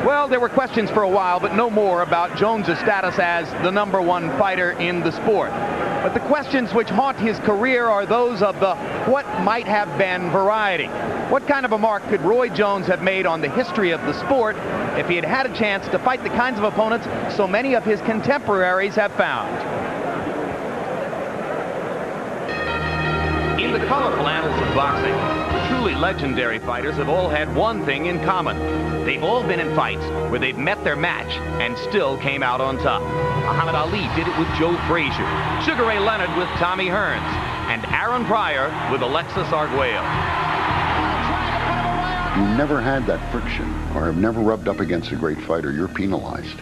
Well, there were questions for a while, but no more about Jones' status as the #1 fighter in the sport. But the questions which haunt his career are those of the what might have been variety. What kind of a mark could Roi Jones have made on the history of the sport if he had had a chance to fight the kinds of opponents so many of his contemporaries have found? In the colorful annals of boxing, the truly legendary fighters have all had one thing in common. They've all been in fights where they've met their match and still came out on top. Muhammad Ali did it with Joe Frazier, Sugar Ray Leonard with Tommy Hearns, and Aaron Pryor with Alexis Arguello. You never had that friction or have never rubbed up against a great fighter. You're penalized.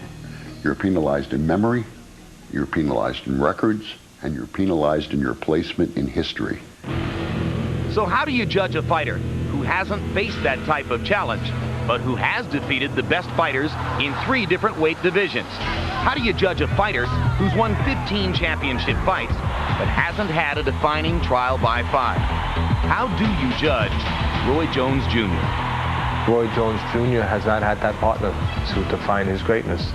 You're penalized in memory, you're penalized in records, and you're penalized in your placement in history. So how do you judge a fighter who hasn't faced that type of challenge, but who has defeated the best fighters in 3 different weight divisions? How do you judge a fighter who's won 15 championship fights, but hasn't had a defining trial by fire? How do you judge Roi Jones Jr.? Roi Jones Jr. has not had that partner to define his greatness.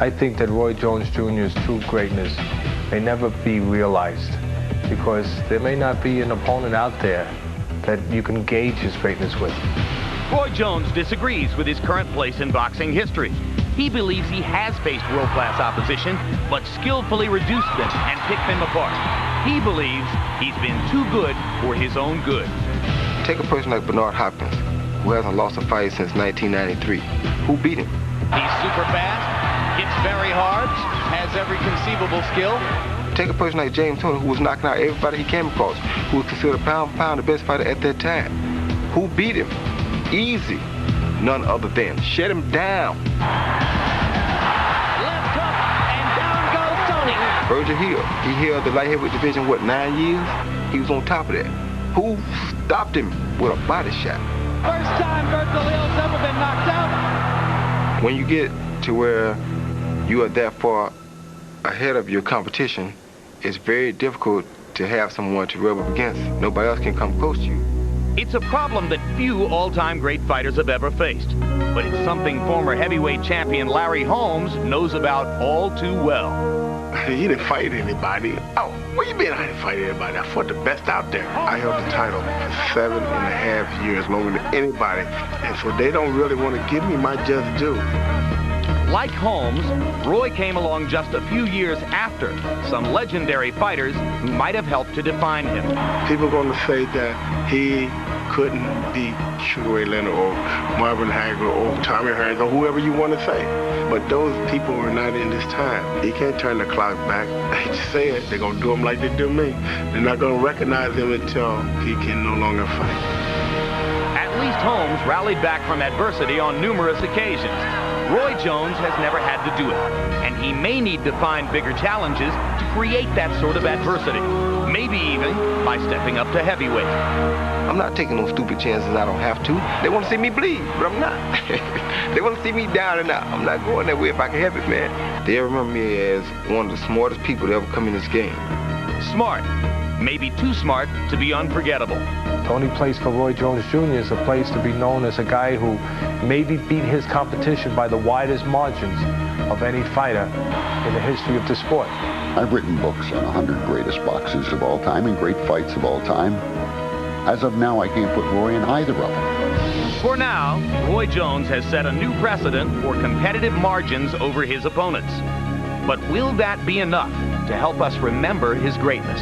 I think that Roi Jones Jr.'s true greatness may never be realized because there may not be an opponent out there that you can gauge his greatness with. Roi Jones disagrees with his current place in boxing history. He believes he has faced world-class opposition, but skillfully reduced them and picked them apart. He believes he's been too good for his own good. Take a person like Bernard Hopkins, who hasn't lost a fight since 1993. Who beat him? He's super fast, hits very hard, has every conceivable skill. Take a person like James Toney, who was knocking out everybody he came across, who was considered pound for pound the best fighter at that time. Who beat him? Easy. None other than. Shut him down. Left hook, and down goes Tony. Virgil Hill. He held the light heavyweight division, what, 9 years? He was on top of that. Who stopped him with a body shot? First time Virgil Hill's ever been knocked out. When you get to where you are that far ahead of your competition, it's very difficult to have someone to rub up against. Nobody else can come close to you. It's a problem that few all-time great fighters have ever faced, but it's something former heavyweight champion Larry Holmes knows about all too well. He didn't fight anybody. Oh, what do you mean I didn't fight anybody? I fought the best out there. I held the title for 7.5 years, longer than anybody, and so they don't really want to give me my just due. Like Holmes, Roi came along just a few years after some legendary fighters who might have helped to define him. People are going to say that he couldn't beat Sugar Ray Leonard or Marvin Hagler or Tommy Hearns or whoever you want to say. But those people were not in this time. He can't turn the clock back. I hate to say it, they're going to do him like they do me. They're not going to recognize him until he can no longer fight. At least Holmes rallied back from adversity on numerous occasions. Roi Jones has never had to do it, and he may need to find bigger challenges to create that sort of adversity, maybe even by stepping up to heavyweight. I'm not taking no stupid chances I don't have to. They want to see me bleed, but I'm not. They want to see me down and out. I'm not going that way if I can help it, man. They remember me as one of the smartest people to ever come in this game. Smart. Maybe too smart to be unforgettable. The only place for Roi Jones Jr. is a place to be known as a guy who maybe beat his competition by the widest margins of any fighter in the history of the sport. I've written books on 100 greatest boxers of all time and great fights of all time. As of now, I can't put Roi in either of them. For now, Roi Jones has set a new precedent for competitive margins over his opponents. But will that be enough to help us remember his greatness?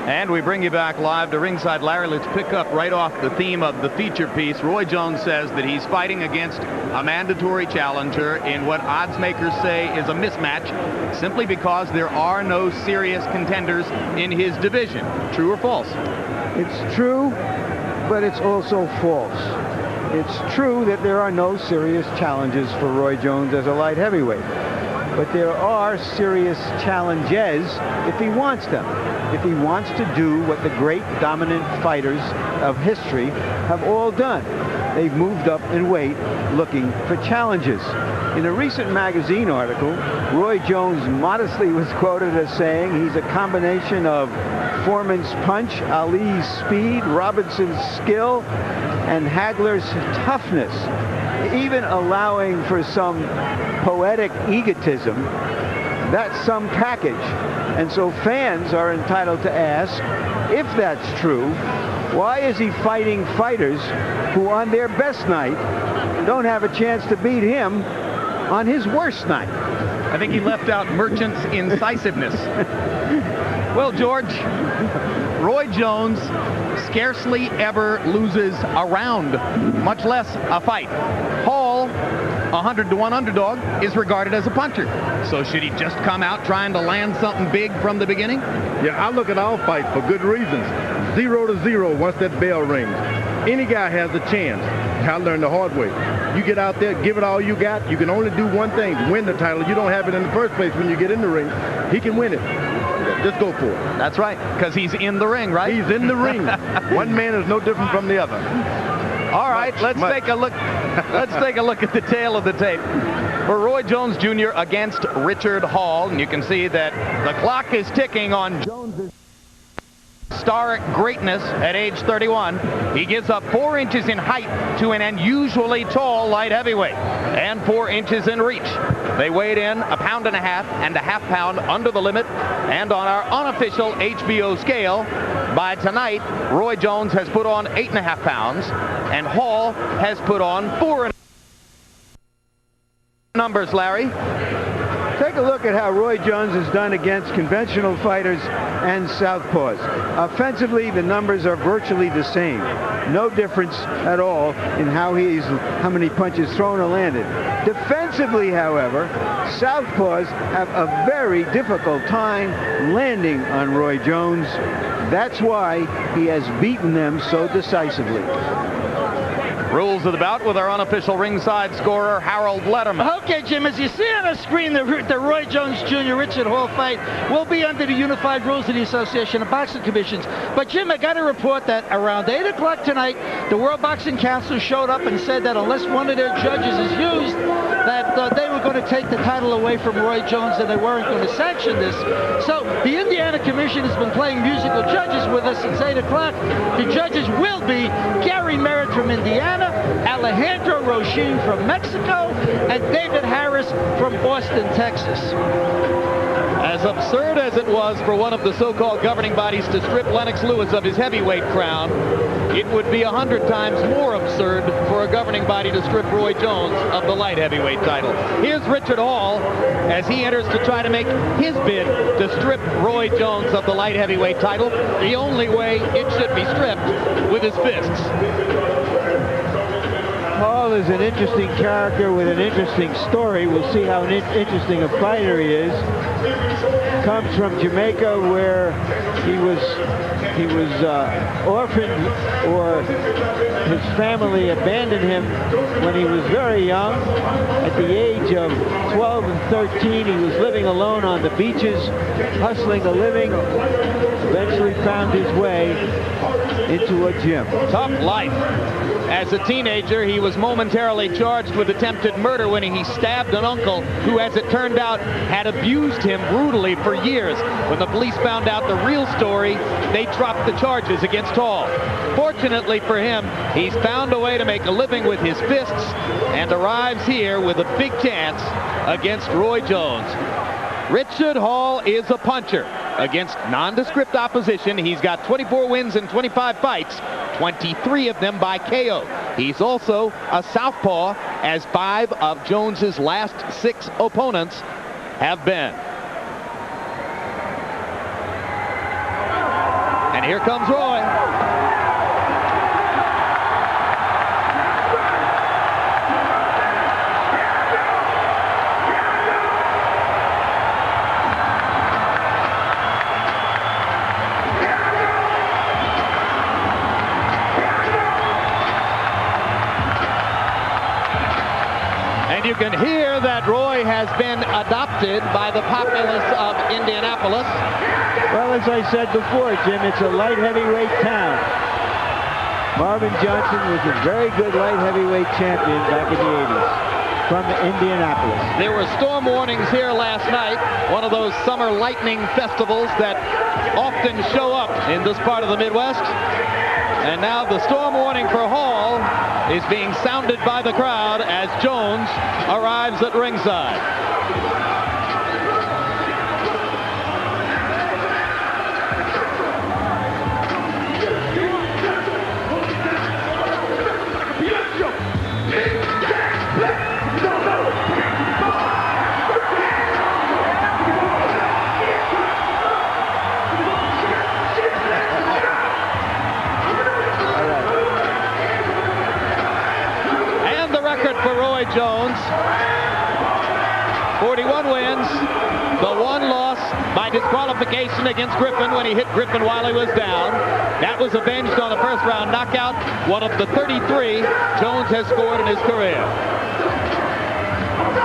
And we bring you back live to ringside. Larry, let's pick up right off the theme of the feature piece. Roi Jones says that he's fighting against a mandatory challenger in what odds makers say is a mismatch, simply because there are no serious contenders in his division. True or false? It's true, but it's also false. It's true that there are no serious challenges for Roi Jones as a light heavyweight, but there are serious challenges if he wants them. If he wants to do what the great dominant fighters of history have all done. They've moved up in weight looking for challenges. In a recent magazine article, Roi Jones modestly was quoted as saying he's a combination of Foreman's punch, Ali's speed, Robinson's skill, and Hagler's toughness, even allowing for some poetic egotism, that's some package. And so fans are entitled to ask, if that's true, why is he fighting fighters who on their best night don't have a chance to beat him on his worst night? I think he left out Merchant's incisiveness. Well, George, Roy Jones scarcely ever loses a round, much less a fight. Hall, 100-to-1 underdog, is regarded as a puncher. So should he just come out trying to land something big from the beginning? Yeah, I look at all fights for good reasons. 0-0 once that bell rings. Any guy has a chance. I learned the hard way. You get out there, give it all you got. You can only do one thing, win the title. You don't have it in the first place when you get in the ring. He can win it. Just go for it. That's right, because he's in the ring, right? He's in the ring. One man is no different from the other. All right, let's take a look. Let's take a look at the tail of the tape for Roy Jones Jr. against Richard Hall, and you can see that the clock is ticking on Jones's historic greatness at age 31. He gives up 4 inches in height to an unusually tall light heavyweight and 4 inches in reach. They weighed in 1.5 pounds and a half pound under the limit, and on our unofficial HBO scale, by tonight, Roy Jones has put on 8.5 pounds and Hall has put on 4. Numbers, Larry. Take a look at how Roy Jones has done against conventional fighters and southpaws. Offensively, the numbers are virtually the same. No difference at all in how many punches thrown or landed. Defensively, however, southpaws have a very difficult time landing on Roy Jones. That's why he has beaten them so decisively. Rules of the bout with our unofficial ringside scorer, Harold Letterman. Okay, Jim, as you see on the screen, the Roy Jones Jr. Richard Hall fight will be under the unified rules of the Association of Boxing Commissions. But, Jim, I got to report that around 8 o'clock tonight, the World Boxing Council showed up and said that unless one of their judges is used, that they were going to take the title away from Roy Jones and they weren't going to sanction this. So the Indiana Commission has been playing musical judges with us since 8 o'clock. The judges will be Gary Merritt from Indiana, Alejandro Rochin from Mexico, and David Harris from Austin, Texas. As absurd as it was for one of the so-called governing bodies to strip Lennox Lewis of his heavyweight crown, it would be 100 times more absurd for a governing body to strip Roy Jones of the light heavyweight title. Here's Richard Hall as he enters to try to make his bid to strip Roy Jones of the light heavyweight title the only way it should be stripped, with his fists. Hall is an interesting character with an interesting story. We'll see how interesting a fighter he is. Comes from Jamaica, where he was orphaned, or his family abandoned him when he was very young. At the age of 12 and 13, he was living alone on the beaches, hustling a living. Eventually found his way into a gym. Tough life. As a teenager, he was momentarily charged with attempted murder when he stabbed an uncle who, as it turned out, had abused him brutally for years. When the police found out the real story, they dropped the charges against Hall. Fortunately for him, he's found a way to make a living with his fists and arrives here with a big chance against Roy Jones. Richard Hall is a puncher. Against nondescript opposition, he's got 24 wins in 25 fights, 23 of them by KO. He's also a southpaw, as 5 of Jones's last 6 opponents have been. And here comes Roy. You can hear that Roy has been adopted by the populace of Indianapolis. Well, as I said before, Jim, it's a light heavyweight town. Marvin Johnson was a very good light heavyweight champion back in the 80s from Indianapolis. There were storm warnings here last night, one of those summer lightning festivals that often show up in this part of the Midwest. And now the storm warning for Hall is being sounded by the crowd as Jones arrives at ringside. For Roi Jones, 41 wins, the one loss by disqualification against Griffin when he hit Griffin while he was down. That was avenged on a first-round knockout, one of the 33 Jones has scored in his career.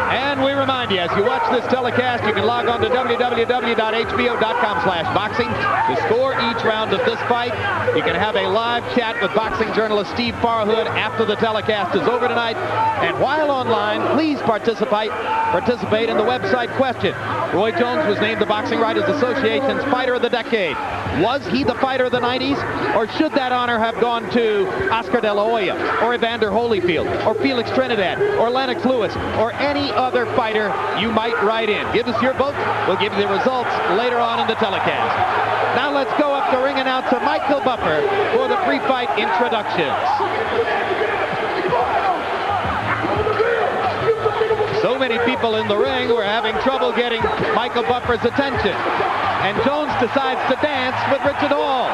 And we remind you, as you watch this telecast, you can log on to www.hbo.com/boxing to score each round of this fight. You can have a live chat with boxing journalist Steve Farhood after the telecast is over tonight. And while online, please participate in the website question. Roi Jones was named the Boxing Writers Association's Fighter of the Decade. Was he the fighter of the 90s, or should that honor have gone to Oscar De La Hoya, or Evander Holyfield, or Felix Trinidad, or Lennox Lewis, or any other fighter you might write in? Give us your vote. We'll give you the results later on in the telecast. Now let's go up to ring announcer Michael Buffer for the pre-fight introductions. So many people in the ring were having trouble getting Michael Buffer's attention. And Jones decides to dance with Richard Hall.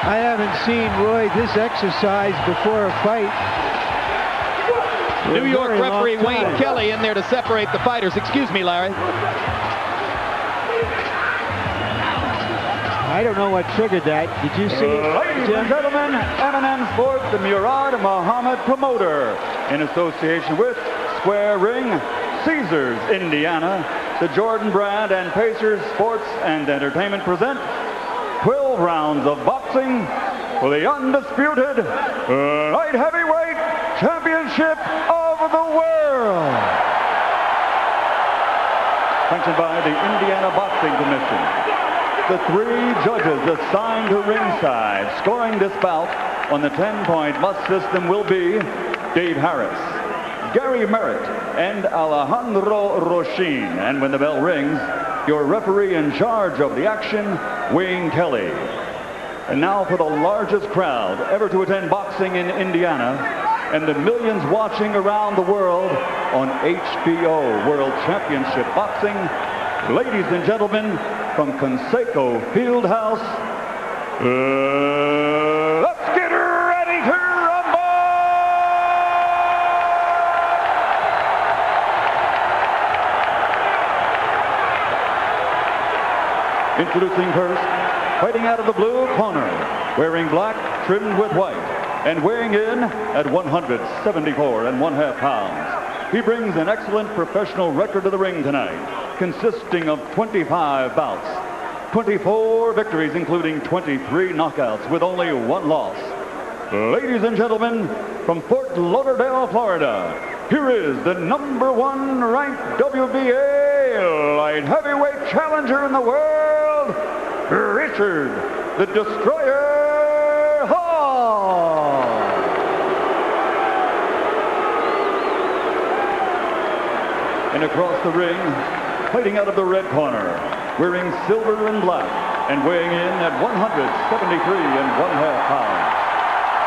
I haven't seen Roy this exercise before a fight. New York referee Wayne Kelly in there to separate the fighters. Excuse me, Larry. I don't know what triggered that. Did you see it, Ladies and gentlemen, M&M Sports, the Murad Muhammad promoter, in association with Square Ring, Caesars, Indiana, the Jordan Brand, and Pacers Sports and Entertainment present 12 rounds of boxing for the undisputed light heavyweight championship of the world. Sanctioned by the Indiana Boxing Commission. The three judges assigned to ringside scoring this bout on the 10-point must system will be Dave Harris, Gary Merritt, and Alejandro Rochin. And when the bell rings, your referee in charge of the action, Wayne Kelly. And now for the largest crowd ever to attend boxing in Indiana and the millions watching around the world on HBO World Championship Boxing. Ladies and gentlemen, from Conseco Fieldhouse, let's get ready to rumble! Introducing first, fighting out of the blue corner, wearing black trimmed with white, and weighing in at 174.5 pounds. He brings an excellent professional record to the ring tonight, consisting of 25 bouts, 24 victories, including 23 knockouts, with only one loss. Ladies and gentlemen, from Fort Lauderdale, Florida, here is the #1 ranked WBA light heavyweight challenger in the world, Richard the Destroyer Hall. And across the ring, fighting out of the red corner, wearing silver and black, and weighing in at 173.5 pounds.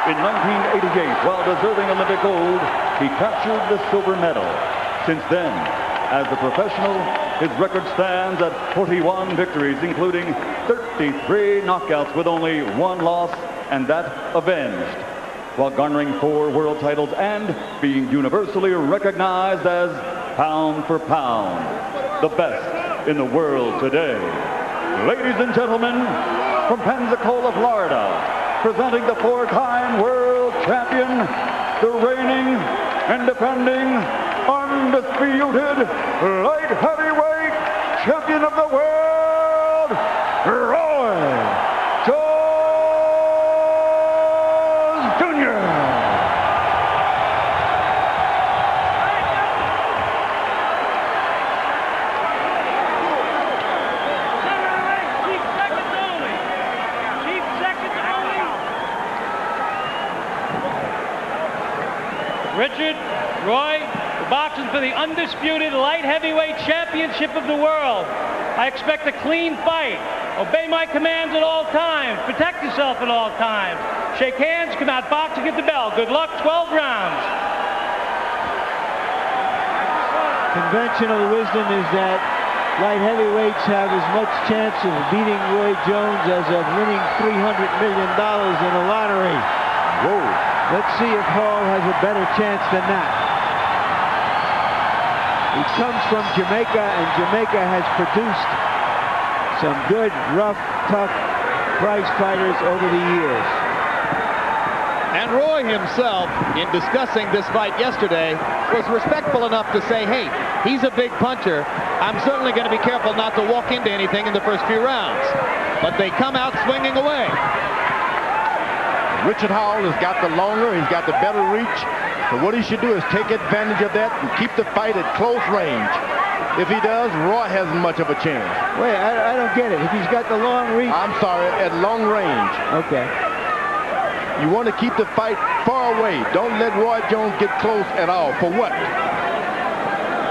In 1988, while deserving Olympic gold, he captured the silver medal. Since then, as a professional, his record stands at 41 victories, including 33 knockouts with only one loss, and that avenged, while garnering 4 world titles and being universally recognized as pound for pound, the best in the world today. Ladies and gentlemen, from Pensacola, Florida, presenting the 4-time world champion, the reigning and defending undisputed light heavyweight champion of the world, Roi Jones Jr. Richard, Roy, the boxing for the undisputed light heavyweight championship of the world. I expect a clean fight. Obey my commands at all times. Protect yourself at all times. Shake hands, come out boxing at the bell. Good luck, 12 rounds. Conventional wisdom is that light heavyweights have as much chance of beating Roi Jones as of winning $300 million in a lottery. Whoa. Let's see if Hall has a better chance than that. He comes from Jamaica, and Jamaica has produced some good, rough, tough prize fighters over the years. And Roy himself, in discussing this fight yesterday, was respectful enough to say, hey, he's a big puncher. I'm certainly going to be careful not to walk into anything in the first few rounds. But they come out swinging away. Richard Hall has got the longer, he's got the better reach. So what he should do is take advantage of that and keep the fight at close range. If he does, Roy hasn't much of a chance. Wait, I don't get it. If he's got the long reach... I'm sorry, at long range. Okay. You want to keep the fight far away. Don't let Roi Jones get close at all. For what?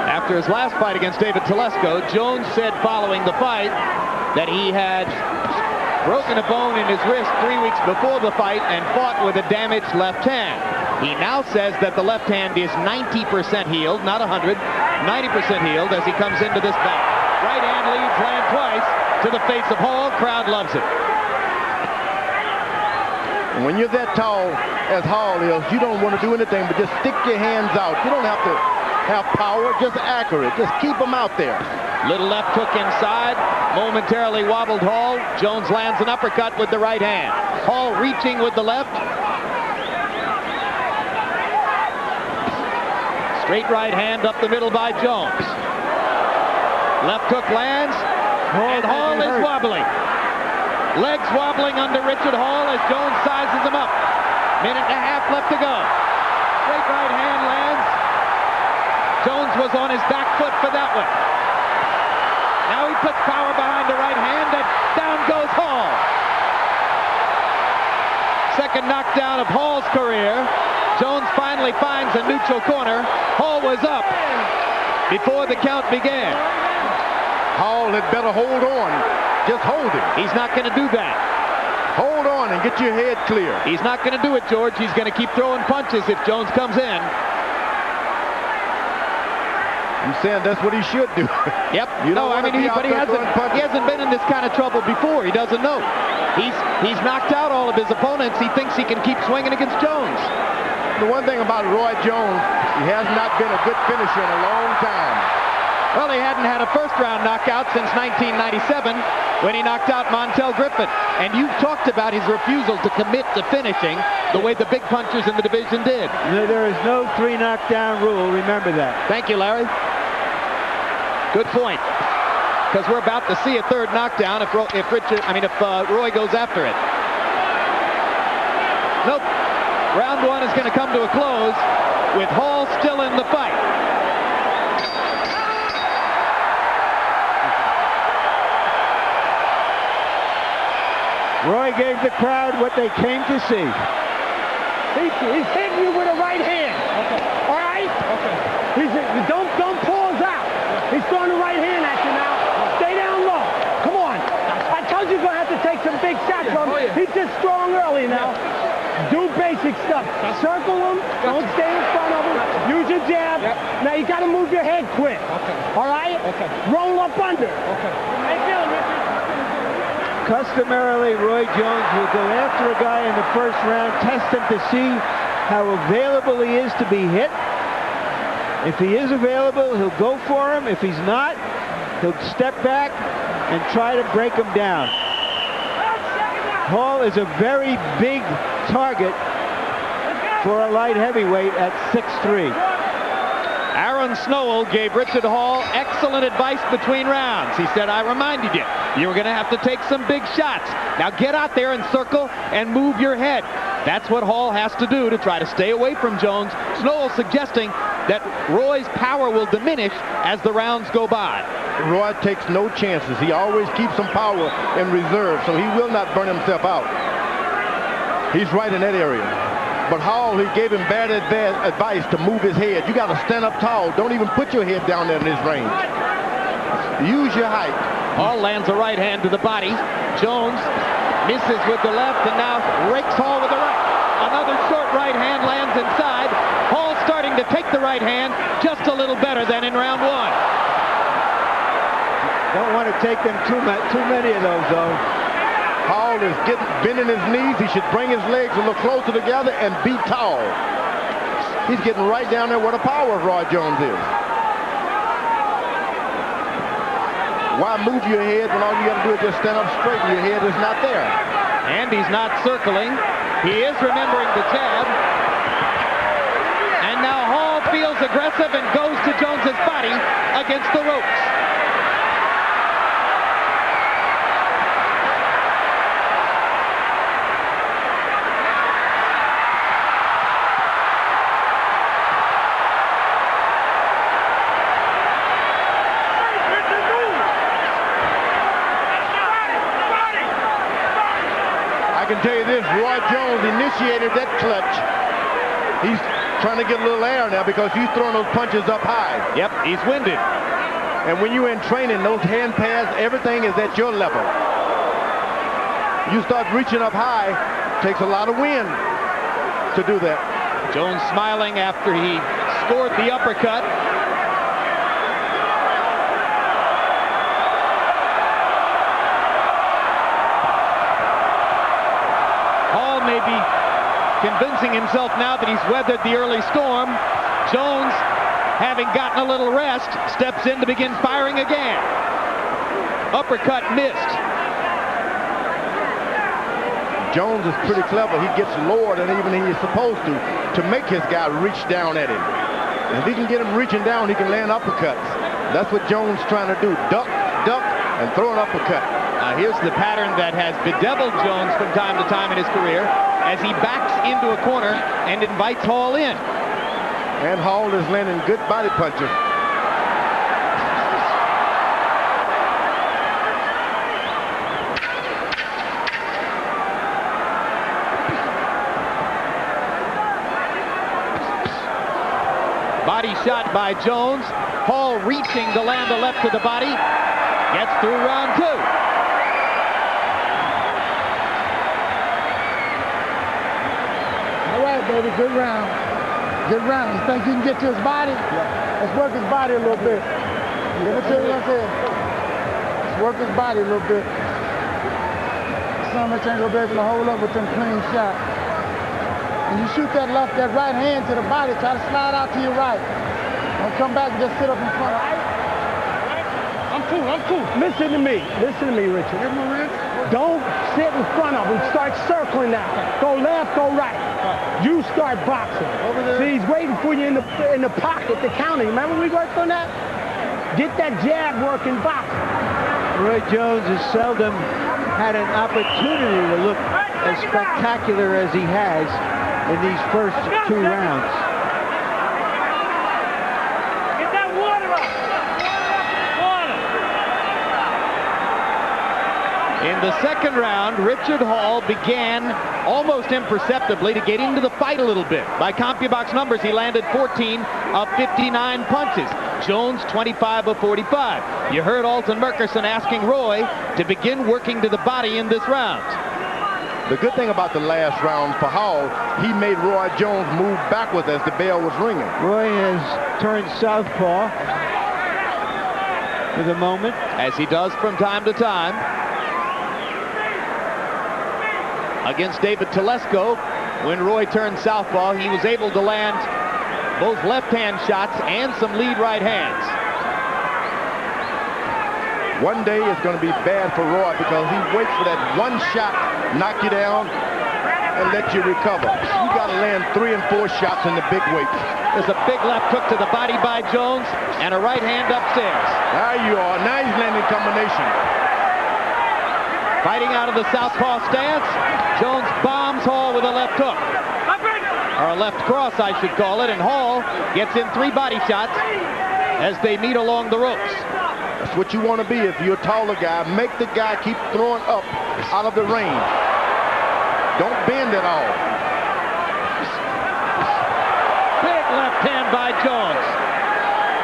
After his last fight against David Telesco, Jones said following the fight that he had broken a bone in his wrist 3 weeks before the fight and fought with a damaged left hand. He now says that the left hand is 90% healed, not 100, 90% healed as he comes into this bout. Right hand leads land twice to the face of Hall. Crowd loves it. When you're that tall as Hall is, you don't want to do anything but just stick your hands out. You don't have to have power, just accurate. Just keep them out there. Little left hook inside, momentarily wobbled Hall. Jones lands an uppercut with the right hand. Hall reaching with the left. Straight right hand up the middle by Jones. Left hook lands, and Hall is wobbling. Legs wobbling under Richard Hall as Jones sizes him up. Minute and a half left to go. Straight right hand lands. Jones was on his back foot for that one. Now he puts power behind the right hand, and down goes Hall. Second knockdown of Hall's career. Jones finally finds a neutral corner. Hall was up before the count began. Hall had better hold on. Just hold it. He's not going to do that. Hold on and get your head clear. He's not going to do it, George. He's going to keep throwing punches if Jones comes in. I'm saying that's what he should do. Yep. But he hasn't been in this kind of trouble before. He doesn't know. He's knocked out all of his opponents. He thinks he can keep swinging against Jones. The one thing about Roi Jones, he has not been a good finisher in a long time. Well, he hadn't had a first-round knockout since 1997 when he knocked out Montel Griffin. And you talked about his refusal to commit to finishing the way the big punchers in the division did. There is no 3-knockdown rule. Remember that. Thank you, Larry. Good point. Because we're about to see a third knockdown if Roy goes after it. Nope. Round one is going to come to a close with Hall still in the fight. Roy gave the crowd what they came to see. He's hitting you with a right hand. Okay. All right? Okay. Don't pause out. He's throwing the right hand at you now. Stay down low. Come on. I told you you're going to have to take some big shots from him. He's just throwing early now. Do basic stuff. Circle him. Don't stay in front of him. Use your jab. Now you got to move your head quick. Okay. All right? Okay. Roll up under. Okay. How you feeling, Richard? Customarily, Roi Jones will go after a guy in the first round, test him to see how available he is to be hit. If he is available, he'll go for him. If he's not, he'll step back and try to break him down. Hall is a very big target for a light heavyweight at 6'3". Aaron Snowell gave Richard Hall excellent advice between rounds. He said, I reminded you were going to have to take some big shots. Now get out there and circle and move your head. That's what Hall has to do to try to stay away from Jones. Snowell suggesting that Roy's power will diminish as the rounds go by. Roy takes no chances. He always keeps some power in reserve, so he will not burn himself out. He's right in that area. But Hall, he gave him bad advice to move his head. You got to stand up tall. Don't even put your head down there in this range. Use your height. Hall lands a right hand to the body. Jones misses with the left and now rakes Hall with the right. Another short right hand lands inside. Hall starting to take the right hand just a little better than in round one. Don't want to take them too many of those, though. Hall is bending his knees. He should bring his legs a little closer together and be tall. He's getting right down there where the power of Roi Jones is. Why move your head when all you got to do is just stand up straight and your head is not there? And he's not circling. He is remembering the jab. And now Hall feels aggressive and goes to Jones's body against the ropes. I can tell you this, Roi Jones initiated that clutch. He's trying to get a little air now because he's throwing those punches up high. Yep, he's winded. And when you're in training, those hand pads, everything is at your level. You start reaching up high, takes a lot of wind to do that. Jones smiling after he scored the uppercut. Maybe convincing himself now that he's weathered the early storm. Jones, having gotten a little rest, steps in to begin firing again. Uppercut missed. Jones is pretty clever. He gets lower than even he's supposed to make his guy reach down at him. And if he can get him reaching down, he can land uppercuts. That's what Jones is trying to do. Duck, duck, and throw an uppercut. Here's the pattern that has bedeviled Jones from time to time in his career as he backs into a corner and invites Hall in. And Hall is landing good body punches. Body shot by Jones. Hall reaching to land a left to the body. Gets through round two. All right, baby, good round. Good round. You think you can get to his body? Yeah. Let's work his body a little bit. Let me tell you what I'm saying. Let's work his body a little bit. Some of us ain't gonna be able to hold up with them clean shots. When you shoot that right hand to the body, try to slide out to your right. Don't come back and just sit up in front. I'm cool. Listen to me, Richard. Don't sit in front of him. Start circling now. Go left, go right. You start boxing. Over there. See, he's waiting for you in the pocket to counter. Remember we worked on that? Get that jab working boxing. Roi Jones has seldom had an opportunity to look as spectacular as he has in these first two rounds. Get that water up! In the second round, Richard Hall began almost imperceptibly to get into the fight a little bit. By CompuBox numbers, he landed 14 of 59 punches. Jones, 25 of 45. You heard Alton Murkerson asking Roy to begin working to the body in this round. The good thing about the last round for Hall, he made Roi Jones move backwards as the bell was ringing. Roy has turned southpaw for the moment, as he does from time to time. Against David Telesco, when Roy turned southpaw, he was able to land both left-hand shots and some lead right hands. One day is going to be bad for Roy because he waits for that one shot, knock you down, and let you recover. You got to land 3 and 4 shots in the big weights. There's a big left hook to the body by Jones and a right hand upstairs. There you are. Now he's landing combination. Fighting out of the southpaw stance, Jones bombs Hall with a left hook. Or a left cross, I should call it, and Hall gets in 3 body shots as they meet along the ropes. That's what you want to be if you're a taller guy. Make the guy keep throwing up out of the range. Don't bend at all. hand by Jones.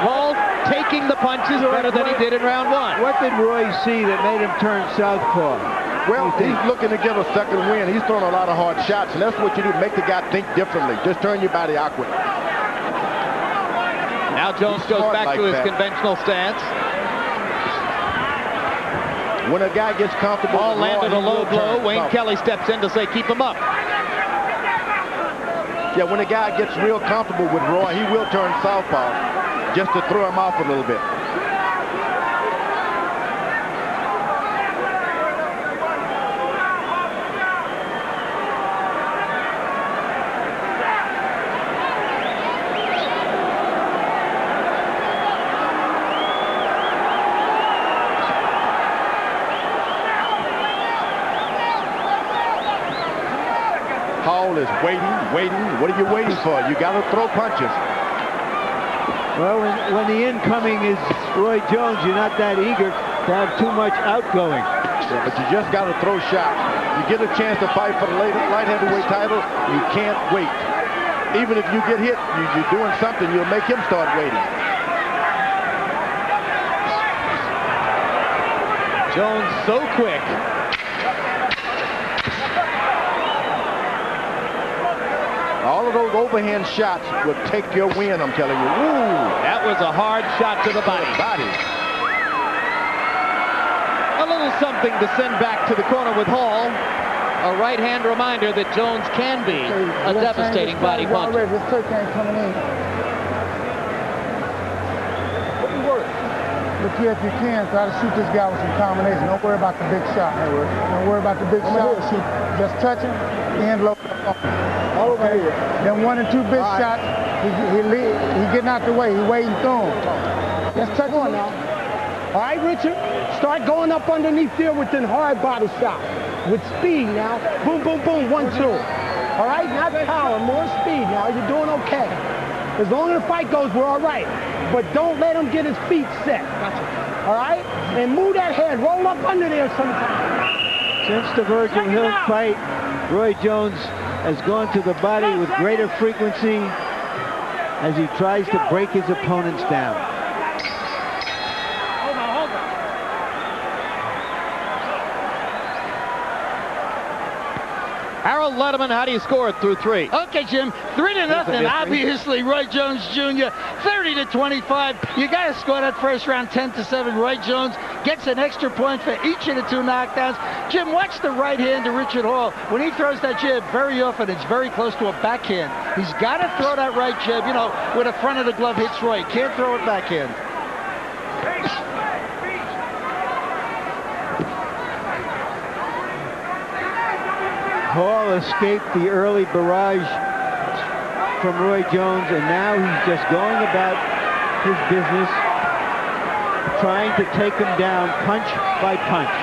Hall taking the punches better than he did in round one. What did Roy see that made him turn southpaw? Well, he's looking to get a second win. He's throwing a lot of hard shots, and that's what you do, make the guy think differently. Just turn your body awkward. Now Jones goes back to his conventional stance. When a guy gets comfortable, Hall landed a low blow. Wayne Kelly steps in to say, keep him up. Yeah, when a guy gets real comfortable with Roy, he will turn southpaw just to throw him off a little bit. Hall is waiting. What are you waiting for? You got to throw punches. Well, when the incoming is Roy Jones, you're not that eager to have too much outgoing. Yeah, but you just got to throw shots. You get a chance to fight for the light heavyweight title, you can't wait. Even if you get hit, you're doing something, you'll make him start waiting. Jones so quick. All of those overhand shots will take your win, I'm telling you. Ooh, that was a hard shot to the body. A little something to send back to the corner with Hall. A right-hand reminder that Jones can be a devastating body puncher. This turkey ain't coming in. Look here if you can, try to shoot this guy with some combination. Don't worry about the big shot. Don't worry about the big shot. Just touch him and low. All over here. Then 1 and 2 big shots. He getting out the way. He waiting through him. Just touch him now. All right, Richard, start going up underneath there with the hard body shot. With speed now. Boom, boom, boom, 1, 2. All right, not power, more speed now. You're doing okay. As long as the fight goes, we're all right. But don't let him get his feet set. All right? And move that head. Roll up under there sometime. Since the Virgil Hill fight, Roy Jones has gone to the body with greater frequency as he tries to break his opponents down. Harold Letterman, how do you score it through 3? Okay, Jim, 3-0. Obviously, Roy Jones Jr. 30-25. You got to score that first round 10-7. Roy Jones gets an extra point for each of the 2 knockdowns. Jim, watch the right hand to Richard Hall. When he throws that jab, very often it's very close to a backhand. He's got to throw that right jab, you know, where the front of the glove hits Roy. Can't throw it backhand. Hall escaped the early barrage from Roy Jones, and now he's just going about his business, trying to take him down punch by punch.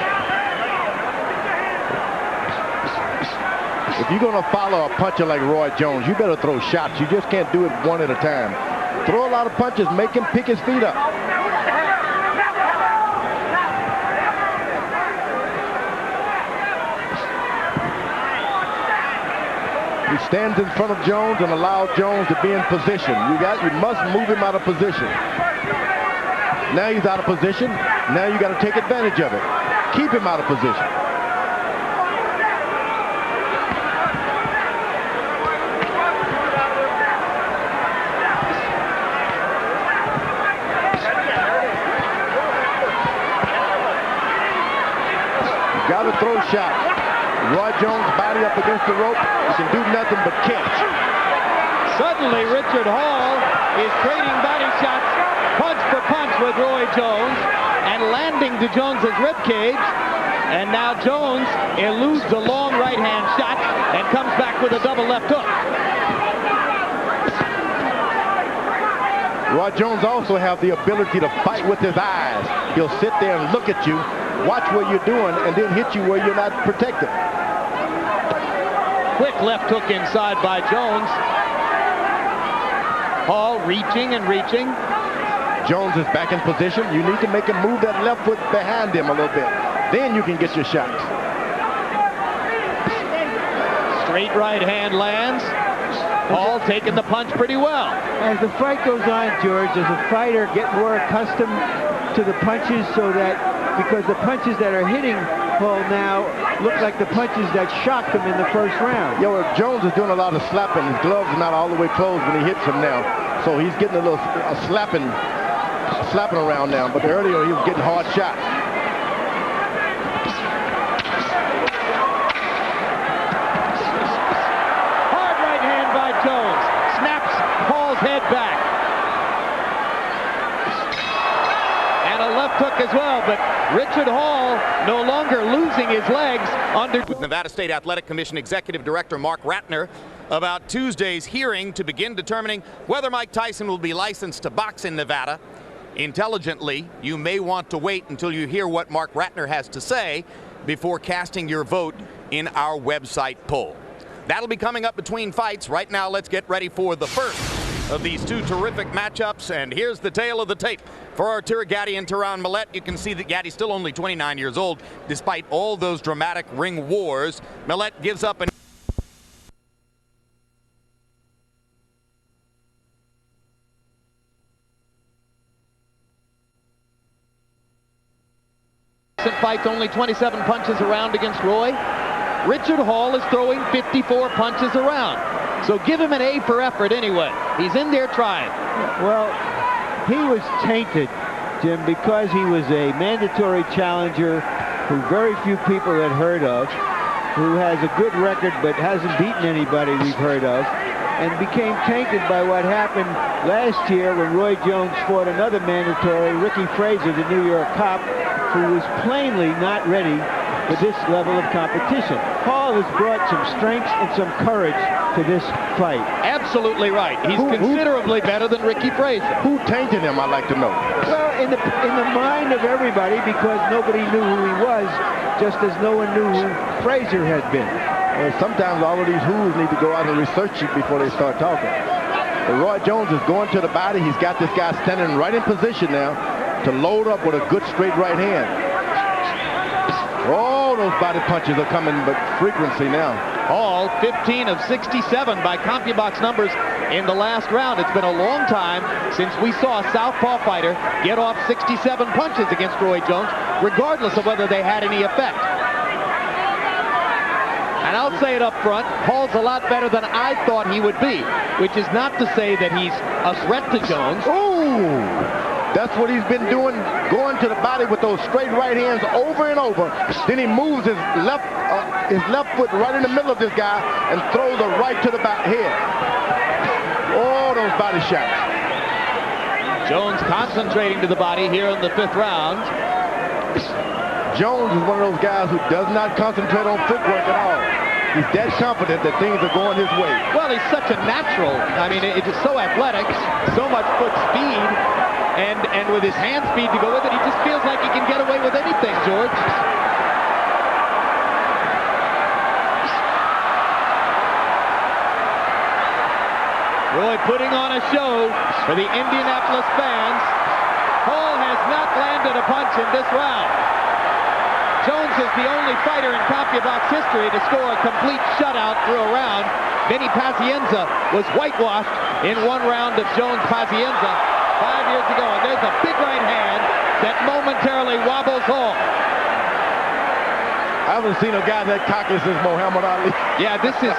If you're going to follow a puncher like Roy Jones, you better throw shots. You just can't do it one at a time. Throw a lot of punches, make him pick his feet up. He stands in front of Jones and allows Jones to be in position. You must move him out of position. Now he's out of position. Now you got to take advantage of it. Keep him out of position. You got to throw shots. Roy Jones' body up against the rope. He can do nothing but catch. Suddenly, Richard Hall is trading body shots, punch for punch with Roy Jones, and landing to Jones's ribcage. And now Jones eludes a long right-hand shot and comes back with a double left hook. Roy Jones also has the ability to fight with his eyes. He'll sit there and look at you, watch what you're doing, and then hit you where you're not protected. Quick left hook inside by Jones. Hall reaching and reaching. Jones is back in position. You need to make him move that left foot behind him a little bit. Then you can get your shots. Straight right hand lands. Hall taking the punch pretty well. As the fight goes on, George, does the fighter get more accustomed to the punches so that, because the punches that are hitting Hall now look like the punches that shocked him in the first round? Yeah, well, Jones is doing a lot of slapping. His gloves are not all the way closed when he hits him now. So he's getting a little slapping around now. But earlier he was getting hard shots. Hard right hand by Jones. Snaps Hall's head back. And a left hook as well, but Richard Hall no longer losing his legs under... With Nevada State Athletic Commission Executive Director Mark Ratner about Tuesday's hearing to begin determining whether Mike Tyson will be licensed to box in Nevada. Intelligently, you may want to wait until you hear what Mark Ratner has to say before casting your vote in our website poll. That'll be coming up between fights. Right now, let's get ready for the first of these two terrific matchups, and here's the tale of the tape. For Arturo Gatti and Tyron Millette, you can see that Gatti's still only 29 years old, despite all those dramatic ring wars. Millette gives up an fights, only 27 punches around against Roy. Richard Hall is throwing 54 punches around. So give him an A for effort anyway. He's in there trying. Well, he was tainted, Jim, because he was a mandatory challenger who very few people had heard of, who has a good record but hasn't beaten anybody we've heard of, and became tainted by what happened last year when Roy Jones fought another mandatory, Ricky Frazier, the New York cop, who was plainly not ready for this level of competition. Hall has brought some strength and some courage to this fight. Absolutely right. He's considerably better than Ricky Frazier. Who tainted him, I'd like to know? Well, in the mind of everybody, because nobody knew who he was, just as no one knew who Frazier had been. Well, sometimes all of these who's need to go out and research it before they start talking. But Roy Jones is going to the body. He's got this guy standing right in position now to load up with a good straight right hand. Oh, those body punches are coming, but frequency now. Hall 15 of 67 by CompuBox numbers in the last round. It's been a long time since we saw a southpaw fighter get off 67 punches against Roy Jones, regardless of whether they had any effect. And I'll say it up front, Hall's a lot better than I thought he would be, which is not to say that he's a threat to Jones. Ooh! That's what he's been doing, going to the body with those straight right hands over and over. Then he moves his left foot right in the middle of this guy and throws a right to the back head. Oh, those body shots. Jones concentrating to the body here in the 5th round. Jones is one of those guys who does not concentrate on footwork at all. He's that confident that things are going his way. Well, he's such a natural. I mean, it's just so athletic, so much foot speed, and with his hand speed to go with it, he just feels like he can get away with anything, George. Roy putting on a show for the Indianapolis fans. Hall has not landed a punch in this round. Jones is the only fighter in CompuBox history to score a complete shutout through a round. Vinny Pazienza was whitewashed in one round of Jones-Pazienza 5 years ago. And there's a big right hand that momentarily wobbles Hall. I haven't seen a guy that cocky since Muhammad Ali. Yeah, this is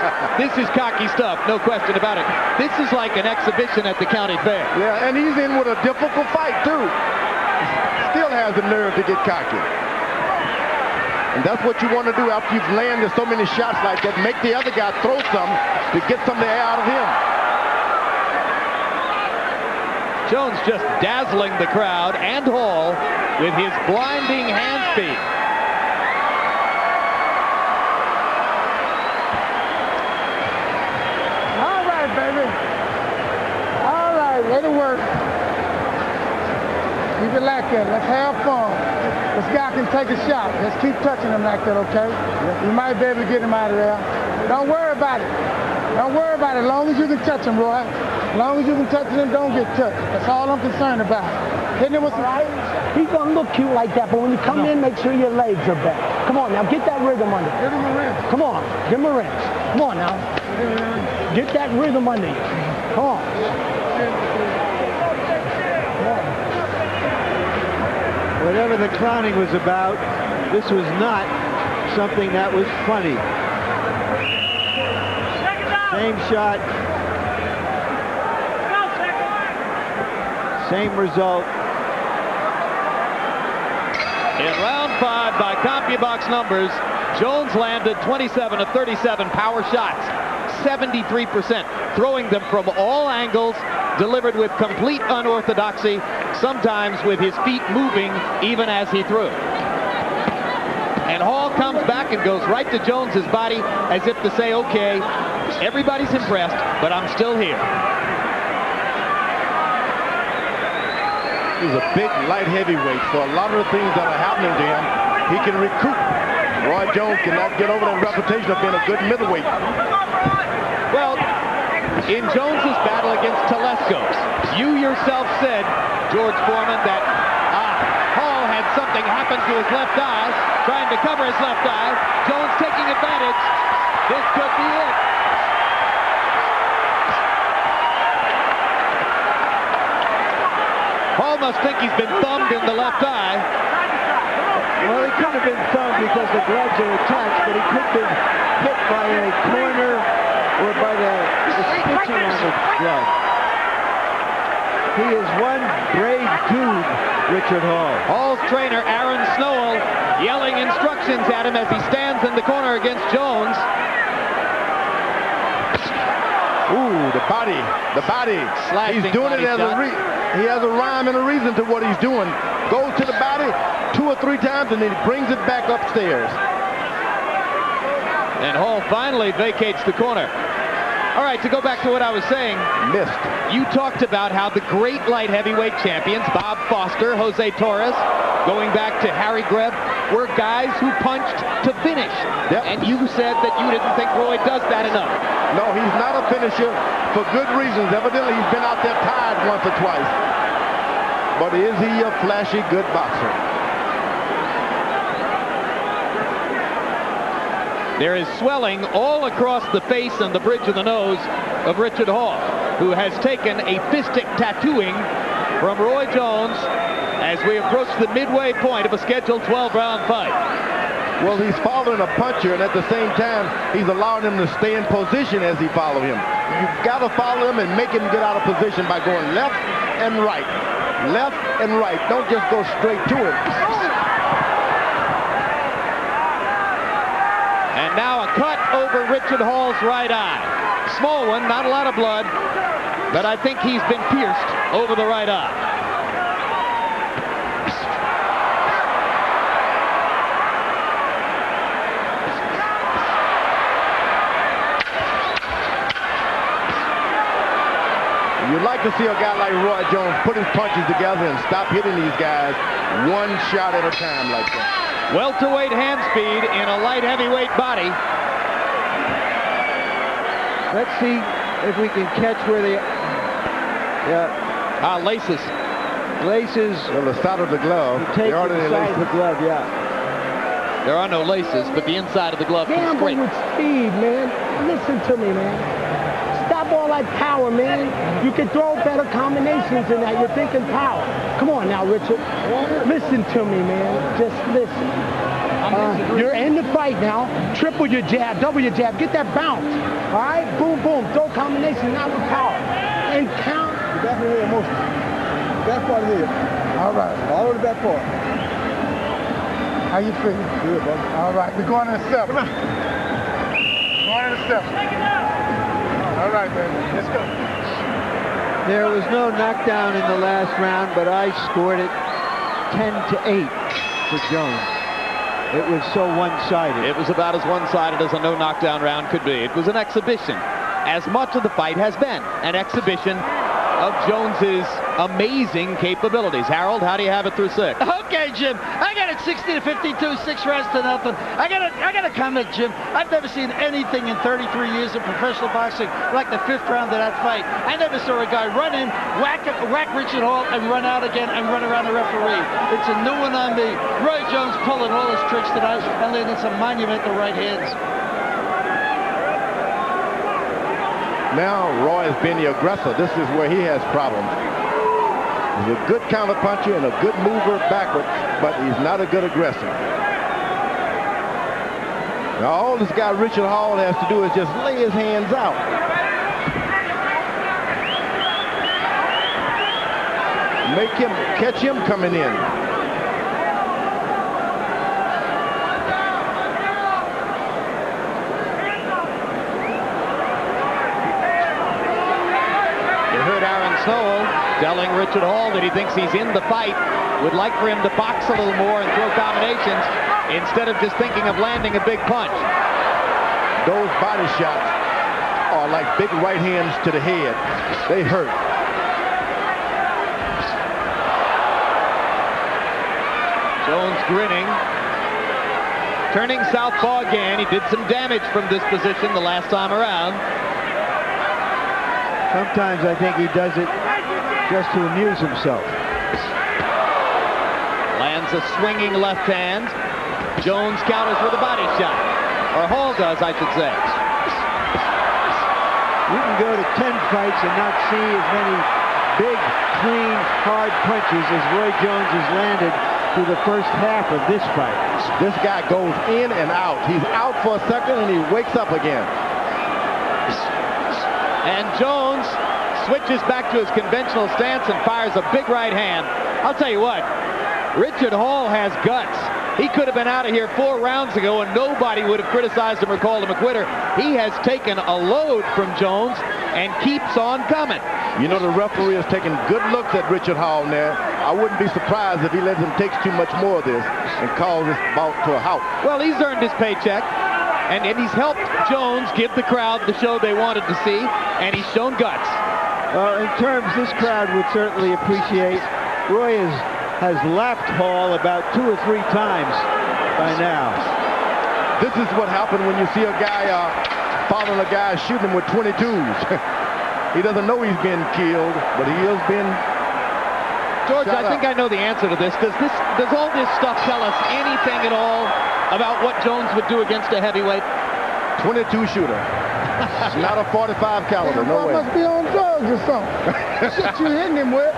cocky stuff, no question about it. This is like an exhibition at the county fair. Yeah, and he's in with a difficult fight, too. Still has the nerve to get cocky. And that's what you want to do after you've landed so many shots like that. Make the other guy throw some to get some of the air out of him. Jones just dazzling the crowd and Hall with his blinding hand speed. All right, baby. All right, let it work. Keep it like that. Let's have fun. This guy can take a shot. Let's keep touching him like that, okay? We might be able to get him out of there. Don't worry about it. Don't worry about it. As long as you can touch him, Roy. As long as you can touch him, don't get touched. That's all I'm concerned about. Hitting him with some... Right? He's going to look cute like that, but when you come in, make sure your legs are back. Come on, now, get that rhythm under. Give him a wrench. Come on, give him a wrench. Come on, now. Get that rhythm under you. Come on. Whatever the clowning was about, this was not something that was funny. Same shot. Same result. In round 5, by CompuBox numbers, Jones landed 27 of 37 power shots, 73%, throwing them from all angles, delivered with complete unorthodoxy, sometimes with his feet moving even as he threw. And Hall comes back and goes right to Jones's body as if to say, okay, everybody's impressed, but I'm still here. He's a big light heavyweight, so a lot of the things that are happening to him, he can recoup. Roi Jones cannot get over that reputation of being a good middleweight. Well, in Jones's battle against Telesco, you yourself said, George Foreman, that Hall had something happen to his left eye, trying to cover his left eye. Jones taking advantage. This could be it. Hall must think he's been thumbed in the left eye. Well, he couldn't have been thumbed because the gloves are attached, but he could have been hit by a corner or by the stitching on the glove. He is one brave dude, Richard Hall. Hall's trainer, Aaron Snowell, yelling instructions at him as he stands in the corner against Jones. Ooh, the body. Slashing he's doing body it as shot. he has a rhyme and a reason to what he's doing. Goes to the body 2 or 3 times and then he brings it back upstairs. And Hall finally vacates the corner. All right, to go back to what I was saying. Missed. You talked about how the great light heavyweight champions, Bob Foster, Jose Torres, going back to Harry Greb, were guys who punched to finish. Yep. And you said that you didn't think Roy does that enough. No, he's not a finisher for good reasons. Evidently, he's been out there tied once or twice. But is he a flashy, good boxer? There is swelling all across the face and the bridge of the nose of Richard Hall, who has taken a fistic tattooing from Roi Jones as we approach the midway point of a scheduled 12-round fight. Well, he's following a puncher, and at the same time, he's allowing him to stay in position as he follows him. You've got to follow him and make him get out of position by going left and right. Left and right. Don't just go straight to him. And now a cut over Richard Hall's right eye. Small one, not a lot of blood, but I think he's been pierced over the right eye. You'd like to see a guy like Roi Jones put his punches together and stop hitting these guys one shot at a time like that. Welterweight hand speed in a light heavyweight body. Let's see if we can catch where they... Laces. Laces. Well, the side of the glove. Take There are the any side laces. of the glove, yeah. There are no laces, but the inside of the glove can Gamble scrape. with speed, man. Listen to me, man. Stop all that power, man. You can throw better combinations than that. You're thinking power. Come on now, Richard. Listen to me, man. Just listen. You're in the fight now. Triple your jab, double your jab. Get that bounce. All right? Boom, boom. Throw combination, not with power. And count. Definitely emotional. Back part of here. All right. All the back part. How you feeling? Good, brother. All right. We're going in a step. Come on. Going in a step. All right, baby. Let's go. There was no knockdown in the last round, but I scored it 10-8 for Jones. It was so one-sided. It was about as one-sided as a no knockdown round could be. It was an exhibition, as much of the fight has been an exhibition of Jones's amazing capabilities. Harold, how do you have it through 6? Okay, Jim. I got it 60-52, 6 rounds to nothing. I got to comment, Jim. I've never seen anything in 33 years of professional boxing like the 5th round of that fight. I never saw a guy run in, whack Richard Hall, and run out again and run around the referee. It's a new one on me. Roi Jones pulling all his tricks tonight and landing some monumental right hands. Now Roy has been the aggressor. This is where he has problems. He's a good counter puncher and a good mover backward, but he's not a good aggressor. Now all this guy Richard Hall has to do is just lay his hands out. Make him, catch him coming in. Telling Richard Hall that he thinks he's in the fight, would like for him to box a little more and throw combinations instead of just thinking of landing a big punch. Those body shots are like big right hands to the head. They hurt. Jones grinning. Turning southpaw again. He did some damage from this position the last time around. Sometimes I think he does it just to amuse himself. Lands a swinging left hand. Jones counters with a body shot. Or Hall does, I should say. You can go to 10 fights and not see as many big, clean, hard punches as Roi Jones has landed through the first half of this fight. This guy goes in and out. He's out for a second and he wakes up again. And Jones switches back to his conventional stance and fires a big right hand. I'll tell you what, Richard Hall has guts. He could have been out of here 4 rounds ago and nobody would have criticized him or called him a quitter. He has taken a load from Jones and keeps on coming. You know, the referee is taking good looks at Richard Hall now. I wouldn't be surprised if he lets him take too much more of this and calls this bout to a halt. Well, he's earned his paycheck. And he's helped Jones give the crowd the show they wanted to see, and he's shown guts. Well, in terms this crowd would certainly appreciate, Roy has lapped Hall about 2 or 3 times by now. This is what happened when you see a guy following a guy shooting him with 22s. He doesn't know he's been killed, but he has been. George, I think I know the answer to this. Does all this stuff tell us anything at all about what Jones would do against a heavyweight? 22 shooter. Not a 45 caliber, no way. Must be on drugs or something. Shit you hitting him with.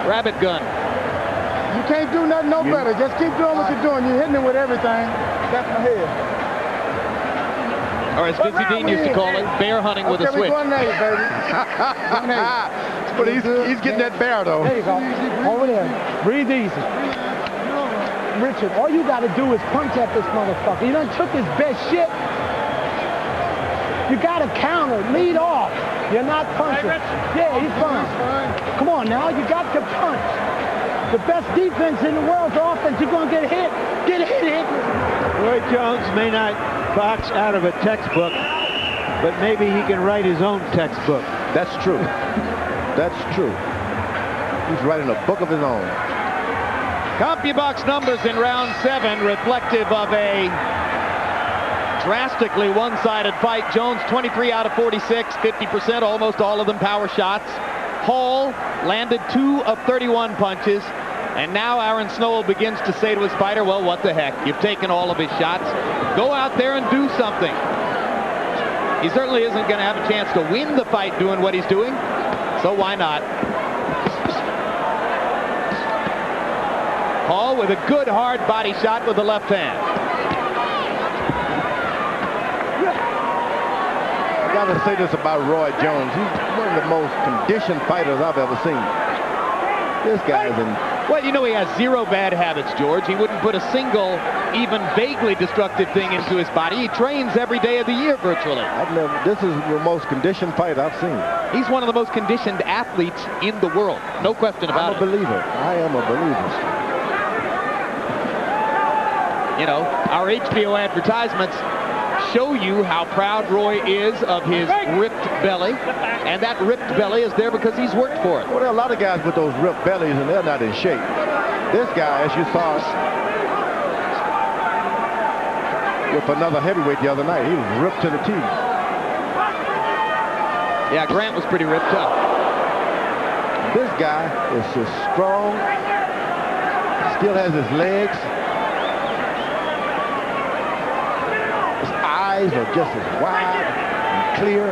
Rabbit gun. You can't do nothing better. Just keep doing what you're doing. You're hitting him with everything. That's my head. Or as Dizzy Dean used to call it, bear hunting with a switch. Grenade, baby. But he's getting that bear, though. There you go. Over there. Breathe easy. Richard, all you got to do is punch at this motherfucker. You done took his best shit. You got to counter. Lead off. You're not punching. Yeah, he's fine. Come on now. You got to punch. The best defense in the world's offense. You're going to get hit. Get hit. Roi Jones may not box out of a textbook, but maybe he can write his own textbook. That's true. That's true. He's writing a book of his own. CompuBox numbers in round 7 reflective of a drastically one-sided fight. Jones 23 out of 46, 50%, almost all of them power shots. Hall landed 2 of 31 punches. And now Aaron Snowell begins to say to his fighter, well, what the heck? You've taken all of his shots. Go out there and do something. He certainly isn't going to have a chance to win the fight doing what he's doing. So why not? Hall with a good hard body shot with the left hand. I got to say this about Roi Jones. He's one of the most conditioned fighters I've ever seen. This guy's in. Well, you know he has 0 bad habits, George. He wouldn't put a single, even vaguely destructive thing into his body. He trains every day of the year, virtually. This is the most conditioned fight I've seen. He's one of the most conditioned athletes in the world. No question about it. I'm a believer. I am a believer. You know, our HBO advertisements show you how proud Roy is of his ripped belly, and that ripped belly is there because he's worked for it. Well, there are a lot of guys with those ripped bellies, and they're not in shape. This guy, as you saw with another heavyweight the other night, he was ripped to the teeth. Yeah, Grant was pretty ripped up. This guy is just strong, still has his legs. His eyes are just as wide and clear.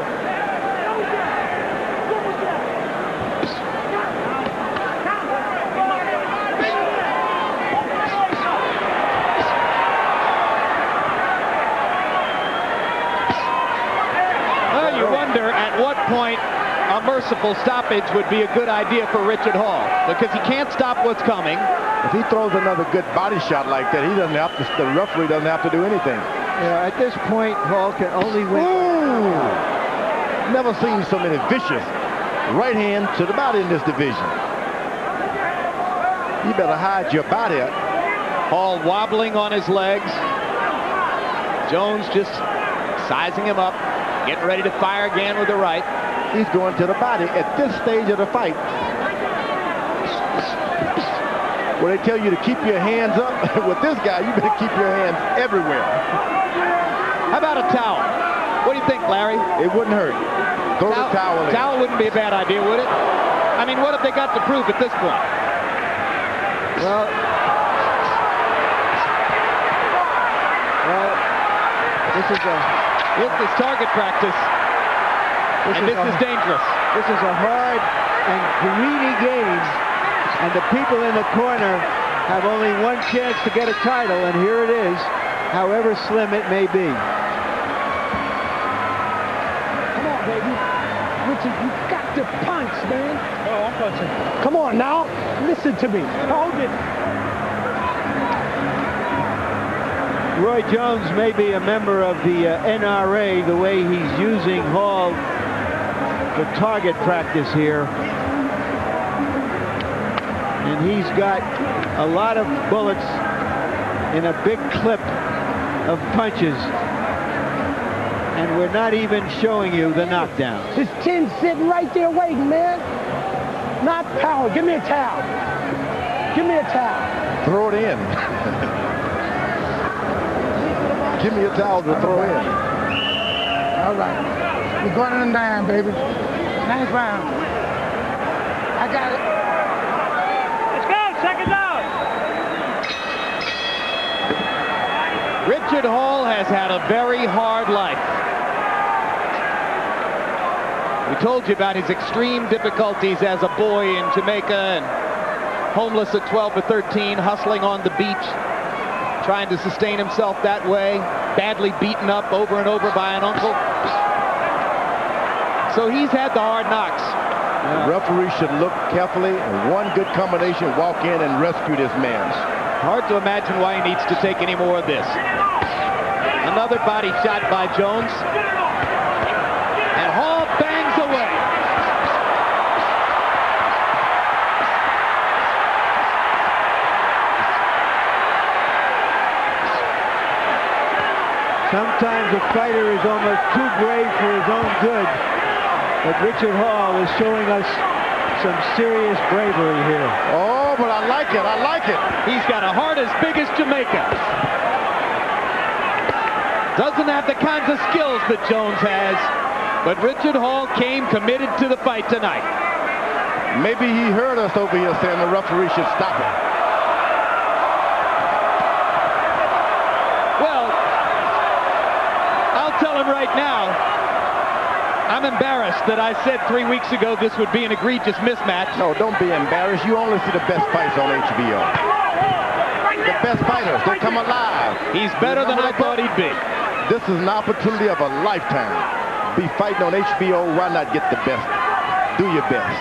Well, you wonder at what point a merciful stoppage would be a good idea for Richard Hall, because he can't stop what's coming. If he throws another good body shot like that, he doesn't have to, the referee doesn't have to do anything. Yeah, at this point, Hall can only win. Ooh! Never seen so many vicious right hand to the body in this division. You better hide your body. Hall wobbling on his legs. Jones just sizing him up, getting ready to fire again with the right. He's going to the body at this stage of the fight, where they tell you to keep your hands up. With this guy, you better keep your hands everywhere. How about a towel? What do you think, Larry? It wouldn't hurt. Throw the towel in. Towel wouldn't be a bad idea, would it? I mean, what have they got to prove at this point? Well, this is target practice. This is dangerous. This is a hard and greedy game, and the people in the corner have only one chance to get a title, and here it is, however slim it may be. Come on, baby. Richard, you got to punch, man. Oh, I'm punching. Come on now. Listen to me. Hold it. Roy Jones may be a member of the NRA, the way he's using Hall for target practice here. And he's got a lot of bullets in a big clip of punches. And we're not even showing you the knockdown. His chin's sitting right there waiting, man. Not power. Give me a towel. Give me a towel. Throw it in. Give me a towel to throw in. All right. You're going on down, baby. Nice round. I got it. Let's go. Second down. Richard Hall has had a very hard life. We told you about his extreme difficulties as a boy in Jamaica and homeless at 12 or 13, hustling on the beach, trying to sustain himself that way, badly beaten up over and over by an uncle. So he's had the hard knocks. The referee should look carefully, and one good combination, walk in and rescue this man. Hard to imagine why he needs to take any more of this. Another body shot by Jones. And Hall bangs away. Sometimes a fighter is almost too brave for his own good. But Richard Hall is showing us some serious bravery here. Oh, but I like it. I like it. He's got a heart as big as Jamaica. Doesn't have the kinds of skills that Jones has, but Richard Hall came committed to the fight tonight. Maybe he heard us over here saying the referee should stop it. Well, I'll tell him right now, I'm embarrassed that I said 3 weeks ago this would be an egregious mismatch. No, don't be embarrassed. You only see the best fights on HBO. The best fighters, they come alive. He's better than I thought he'd be. This is an opportunity of a lifetime. Be fighting on HBO, why not get the best? Do your best.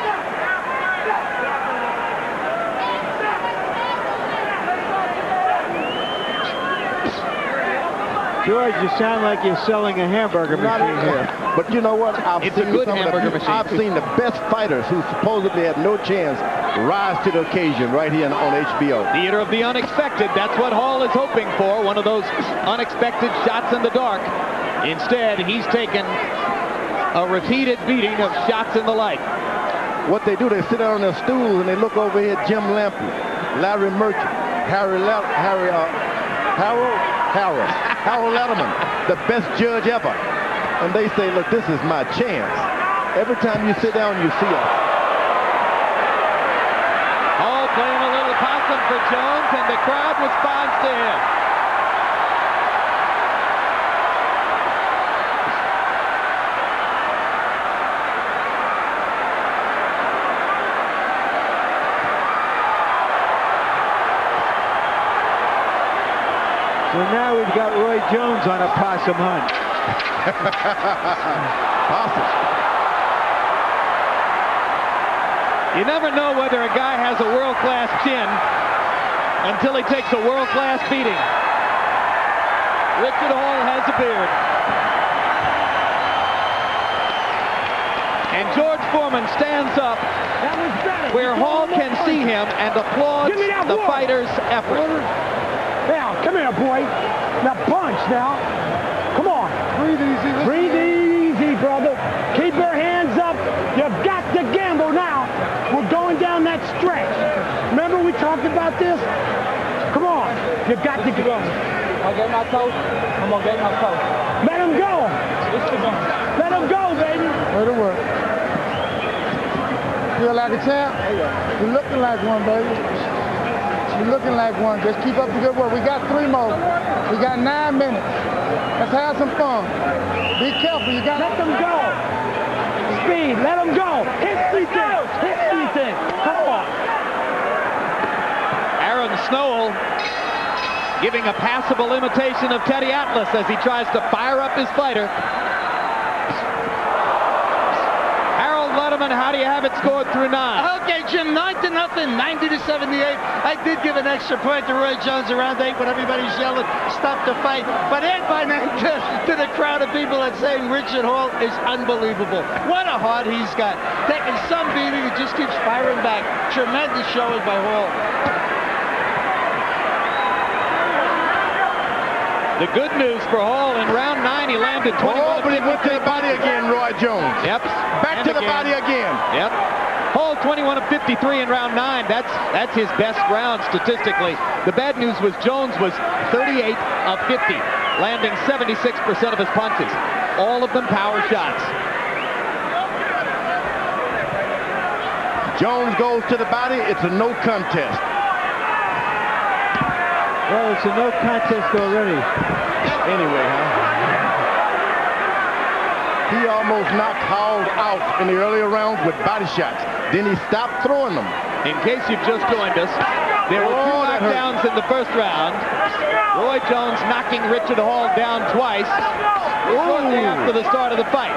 George, you sound like you're selling a hamburger machine here. But you know what? It's a good hamburger machine. I've seen the best fighters who supposedly had no chance rise to the occasion right here on HBO. Theater of the unexpected. That's what Hall is hoping for. One of those unexpected shots in the dark. Instead, he's taken a repeated beating of shots in the light. What they do, they sit down on their stools and they look over here at Jim Lampley, Larry Merchant, Harold Letterman, the best judge ever. And they say, look, this is my chance. Every time you sit down, you see us. Hall playing a little possum for Jones, and the crowd responds to him. now we've got Roy Jones on a possum hunt. Possum. You never know whether a guy has a world-class chin until he takes a world-class beating. Richard Hall has a beard. And George Foreman stands up where Hall can see him and applauds the fighter's effort. Now, come here, boy. Now, punch now. Come on. Breathe easy. Breathe easy, brother. Keep your hands up. You've got to gamble now. We're going down that stretch. Remember we talked about this? Come on. You've got to go. I'll get my coach. I'm going to get my coach. Let him go. Let him go, baby. Way to work. Feel like a champ? You're looking like one, baby. You're looking like one. Just keep up the good work. We got 3 more. We got 9 minutes. Let's have some fun. Be careful. You got to let them go. Speed. Let them go. Hit anything. Hit anything. Come on. Aaron Snowell giving a passable imitation of Teddy Atlas as he tries to fire up his fighter. How do you have it scored through 9? Okay, Jim, 9-0, 90-78. I did give an extra point to Roi Jones around 8 when everybody's yelling, stop the fight. But add my name to the crowd of people that's saying Richard Hall is unbelievable. What a heart he's got. Taking some beating, he just keeps firing back. Tremendous showing by Hall. The good news for Hall, in round 9, he landed 21. Oh, but he went to the body again, Roi Jones. Yep. Back to the body again. Yep. Hall 21 of 53 in round 9. That's his best round statistically. The bad news was Jones was 38 of 50, landing 76% of his punches. All of them power shots. Jones goes to the body. It's a no contest. Well, it's a no contest already. Anyway, he almost knocked Hall out in the earlier rounds with body shots. Then he stopped throwing them. In case you've just joined us, there were 2 knockdowns in the first round. Roi Jones knocking Richard Hall down twice shortly after the start of the fight.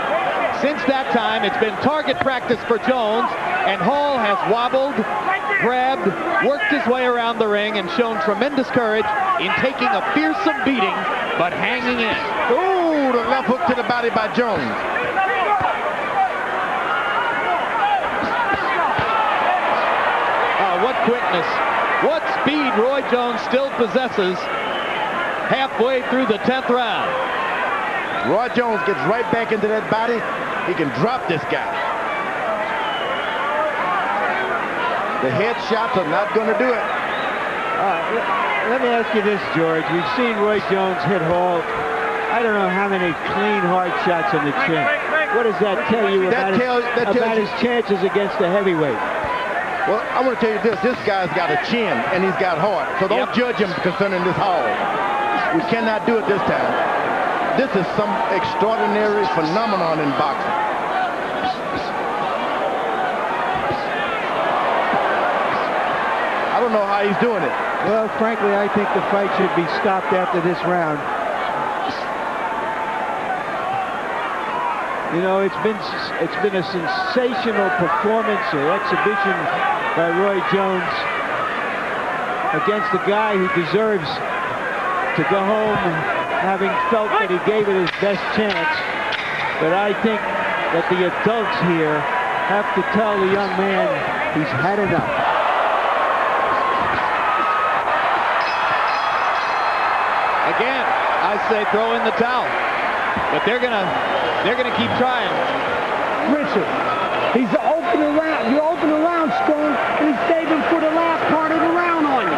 Since that time, it's been target practice for Jones, and Hall has wobbled, grabbed, worked his way around the ring, and shown tremendous courage in taking a fearsome beating, but hanging in. Ooh, the left hook to the body by Jones. What quickness, what speed Roi Jones still possesses halfway through the 10th round. Roi Jones gets right back into that body. He can drop this guy. The head shots are not going to do it. Let me ask you this, George. We've seen Roi Jones hit Hall. I don't know how many clean, hard shots on the chin. What does that tell you about his chances against the heavyweight? Well, I want to tell you this. This guy's got a chin, and he's got heart. So don't judge him concerning this Hall. We cannot do it this time. This is some extraordinary phenomenon in boxing. I don't know how he's doing it. Well, frankly, I think the fight should be stopped after this round. You know, it's been a sensational performance or exhibition by Roi Jones against a guy who deserves to go home having felt that he gave it his best chance. But I think that the adults here have to tell the young man he's had enough. Again, I say throw in the towel, but they're gonna keep trying. Richard, he's opening round. You open the round strong, and he's saving for the last part of the round on you.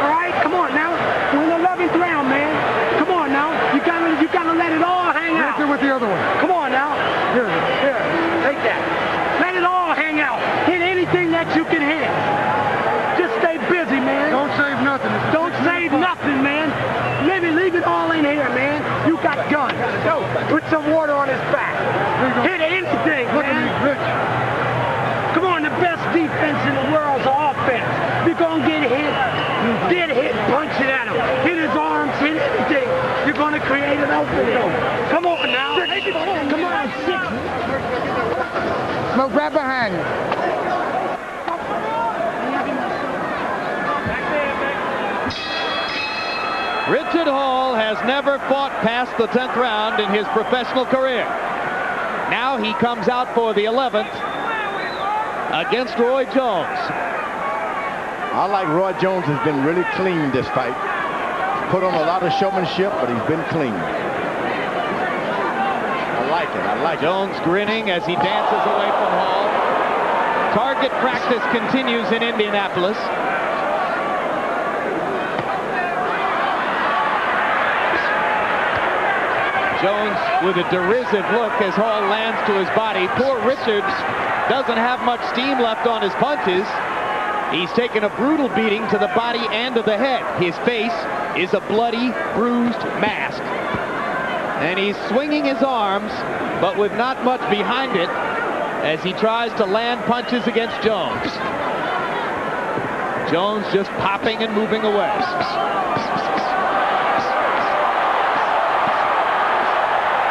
All right, come on now. We're in the 11th round, man. Come on now. You gotta let it all hang out. Right there with the other one. Come on now. Here, take that. Let it all hang out. Hit anything that you can hit. Just stay busy, man. Don't save nothing. Don't save nothing, man. Leave it all in here, man. You got guns. Go. Put some water on his back. Hit anything, Look man. at me, Rich. Come on, the best defense in the world is offense. You're going to get hit, punch it at him. Hit his arms, hit anything. it out there. Come on now. Come on, 6. Smoke right behind you. Richard Hall has never fought past the 10th round in his professional career. Now he comes out for the 11th against Roi Jones. I like Roi Jones has been really clean this fight. Put on a lot of showmanship, but he's been clean. I like it. I like Jones grinning as he dances away from Hall. Target practice continues in Indianapolis. Jones with a derisive look as Hall lands to his body. Poor Richards doesn't have much steam left on his punches. He's taken a brutal beating to the body and to the head. His face is a bloody, bruised mask. And he's swinging his arms, but with not much behind it, as he tries to land punches against Jones. Jones just popping and moving away.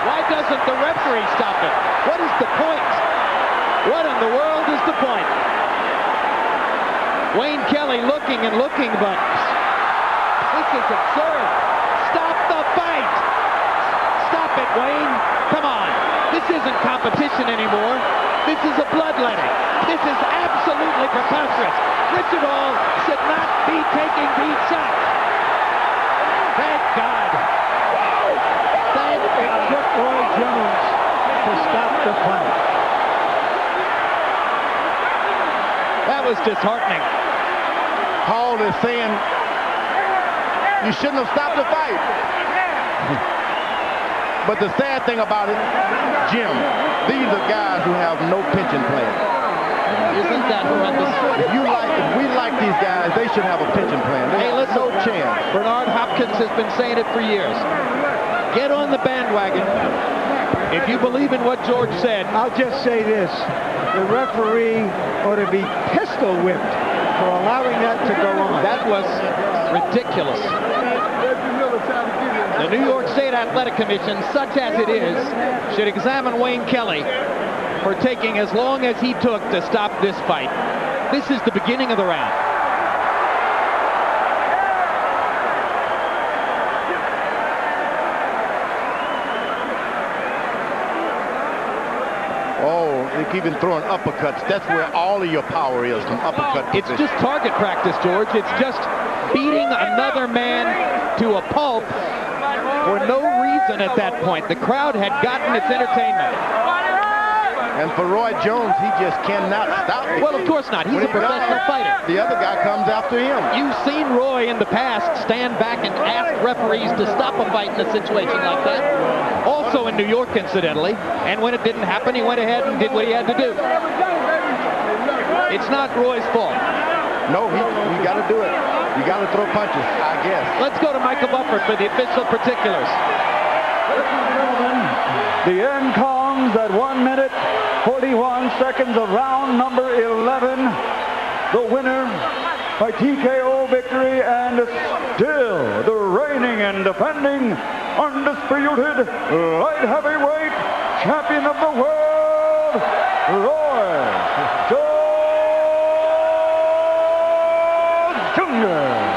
Why doesn't the referee stop it? What is the point? What in the world is the point? Wayne Kelly looking and looking, but this is absurd. Stop the fight! Stop it, Wayne. Come on. This isn't competition anymore. This is a bloodletting. This is absolutely preposterous. Richard Hall should not be taking these shots. Thank God. Thank God. It took Roi Jones to stop the fight. That was disheartening. Hall is saying you shouldn't have stopped the fight. But the sad thing about it, Jim, these are guys who have no pension plan. Isn't that horrendous? If we like these guys, they should have a pension plan. They have no chance. Bernard Hopkins has been saying it for years. Get on the bandwagon. If you believe in what George said. I'll just say this. The referee ought to be pistol whipped for allowing that to go on. That was ridiculous. The New York State Athletic Commission, such as it is, should examine Wayne Kelly for taking as long as he took to stop this fight. This is the beginning of the round. Oh, they keep throwing uppercuts. That's where all of your power is, from uppercut position. It's just target practice, George. It's just beating another man to a pulp for no reason at that point. The crowd had gotten its entertainment. And for Roi Jones, he just cannot stop it. Well, of course not. He's a professional fighter. The other guy comes after him. You've seen Roy in the past stand back and ask referees to stop a fight in a situation like that. Also in New York, incidentally. And when it didn't happen, he went ahead and did what he had to do. It's not Roy's fault. No, you got to do it. You got to throw punches, I guess. Let's go to Michael Bufford for the official particulars. The end comes at 1 minute, 41 seconds of round number 11. The winner by TKO victory and still the reigning and defending undisputed light heavyweight champion of the world, Roi Jones Jr.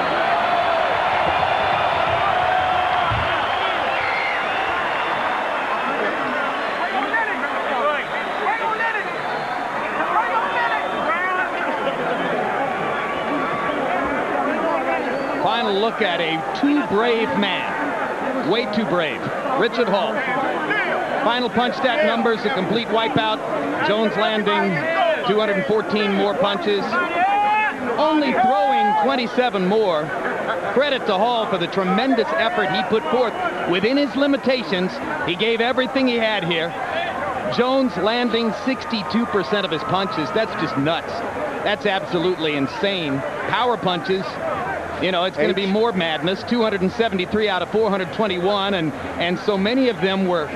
Final look at a too brave man. Way too brave. Richard Hall. Final punch stat numbers, a complete wipeout. Jones landing 214 more punches. Only throwing 27 more. Credit to Hall for the tremendous effort he put forth within his limitations. He gave everything he had here. Jones landing 62% of his punches. That's just nuts. That's absolutely insane. Power punches. You know, it's going to be more madness. 273 out of 421, and so many of them were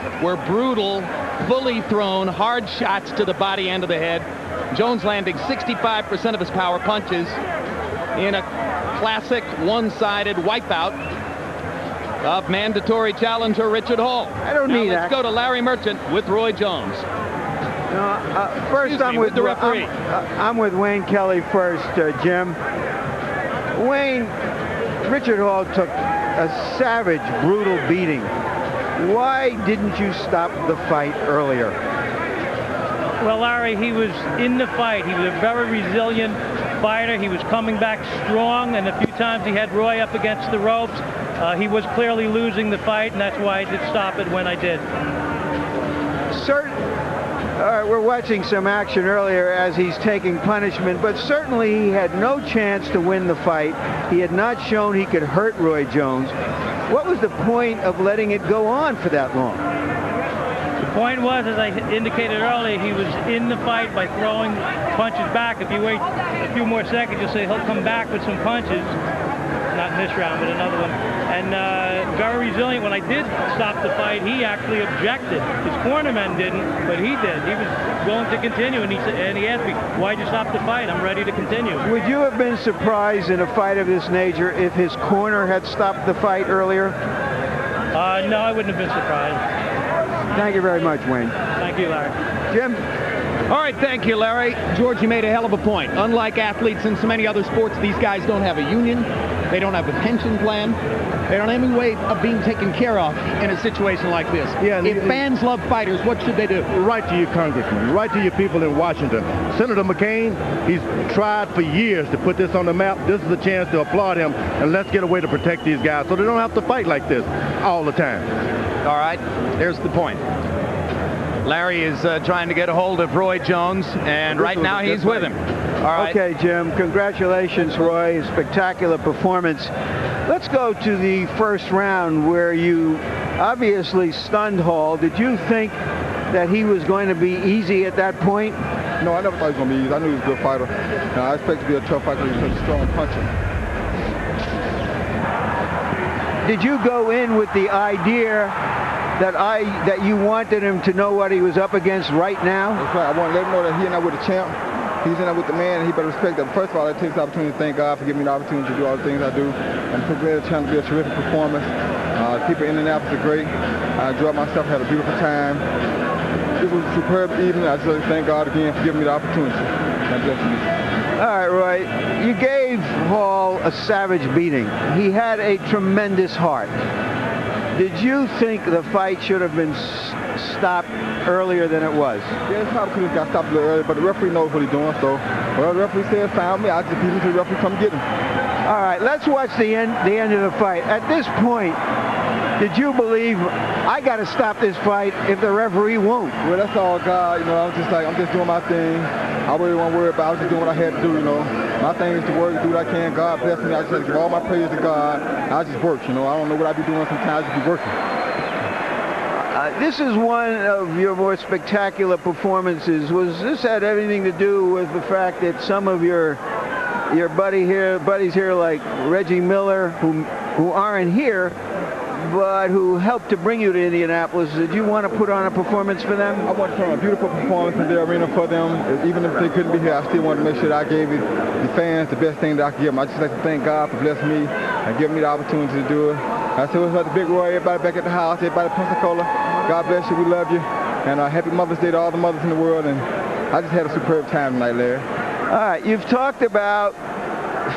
brutal, fully thrown, hard shots to the body and to the head. Jones landing 65% of his power punches in a classic one-sided wipeout. of mandatory challenger Richard Hall. I don't need that. Let's go to Larry Merchant with Roi Jones. First, I'm with the referee. I'm with Wayne Kelly first, Jim. Wayne, Richard Hall took a savage, brutal beating. Why didn't you stop the fight earlier? Well, Larry, he was in the fight. He was a very resilient fighter. He was coming back strong, and a few times he had Roy up against the ropes. He was clearly losing the fight, and that's why I did stop it when I did. All right, we're watching some action earlier as he's taking punishment, but certainly he had no chance to win the fight. He had not shown he could hurt Roi Jones. What was the point of letting it go on for that long? The point was, as I indicated earlier, he was in the fight by throwing punches back. If you wait a few more seconds, you'll see he'll come back with some punches. Not in this round, but another one. And very resilient. When I did stop the fight, he actually objected. His cornermen didn't, but he did. He was willing to continue, and he asked me, why'd you stop the fight? I'm ready to continue. Would you have been surprised in a fight of this nature if his corner had stopped the fight earlier? No, I wouldn't have been surprised. Thank you very much, Wayne. Thank you, Larry. Jim? All right, thank you, Larry. George, you made a hell of a point. Unlike athletes in so many other sports, these guys don't have a union. They don't have a pension plan. They don't have any way of being taken care of in a situation like this. Yeah, if fans love fighters, what should they do? Write to your congressman. Write to your people in Washington. Senator McCain, he's tried for years to put this on the map. This is a chance to applaud him, and let's get a way to protect these guys so they don't have to fight like this all the time. All right, there's the point. Larry is trying to get a hold of Roi Jones, and right now he's with him. All right. Okay, Jim. Congratulations, Roy. Spectacular performance. Let's go to the first round where you obviously stunned Hall. Did you think that he was going to be easy at that point? No, I never thought he was going to be easy. I knew he was a good fighter. Now, I expect to be a tough fighter because he's such a strong puncher. Did you go in with the idea that you wanted him to know what he was up against right now? That's right. I want to let him know that he and I with the champ. He's in there with the man, and he better respect that. First of all, I take this opportunity to thank God for giving me the opportunity to do all the things I do. I'm so glad it's trying to be a terrific performance. People in Indianapolis are great. I enjoyed myself, had a beautiful time. It was a superb evening. I just like to thank God again for giving me the opportunity. God bless you. All right, Roy. You gave Hall a savage beating. He had a tremendous heart. Did you think the fight should have been stopped earlier than it was? Yeah, it probably could have got stopped a little earlier, but the referee knows what he's doing, so well, the referee said found me. I just beat him until the referee come get him. All right, let's watch the end of the fight. At this point, did you believe I got to stop this fight if the referee won't? Well, that's all God. You know, I'm just doing my thing. I really won't worry about it. I was just doing what I had to do, you know. My thing is to work, do what I can. God bless me. I just have to give all my praise to God. I just work, you know. I don't know what I be doing sometimes. I just be working. This is one of your more spectacular performances. Was this had anything to do with the fact that some of your buddies here like Reggie Miller, who aren't here, but who helped to bring you to Indianapolis? Did you want to put on a performance for them? I want to put on a beautiful performance in the arena for them. Even if they couldn't be here, I still wanted to make sure that I gave the fans the best thing that I could give them. I just like to thank God for blessing me and giving me the opportunity to do it. I said, what's about the big Roy? Everybody back at the house, everybody at Pensacola. God bless you, we love you. And happy Mother's Day to all the mothers in the world. And I just had a superb time tonight, Larry. All right, you've talked about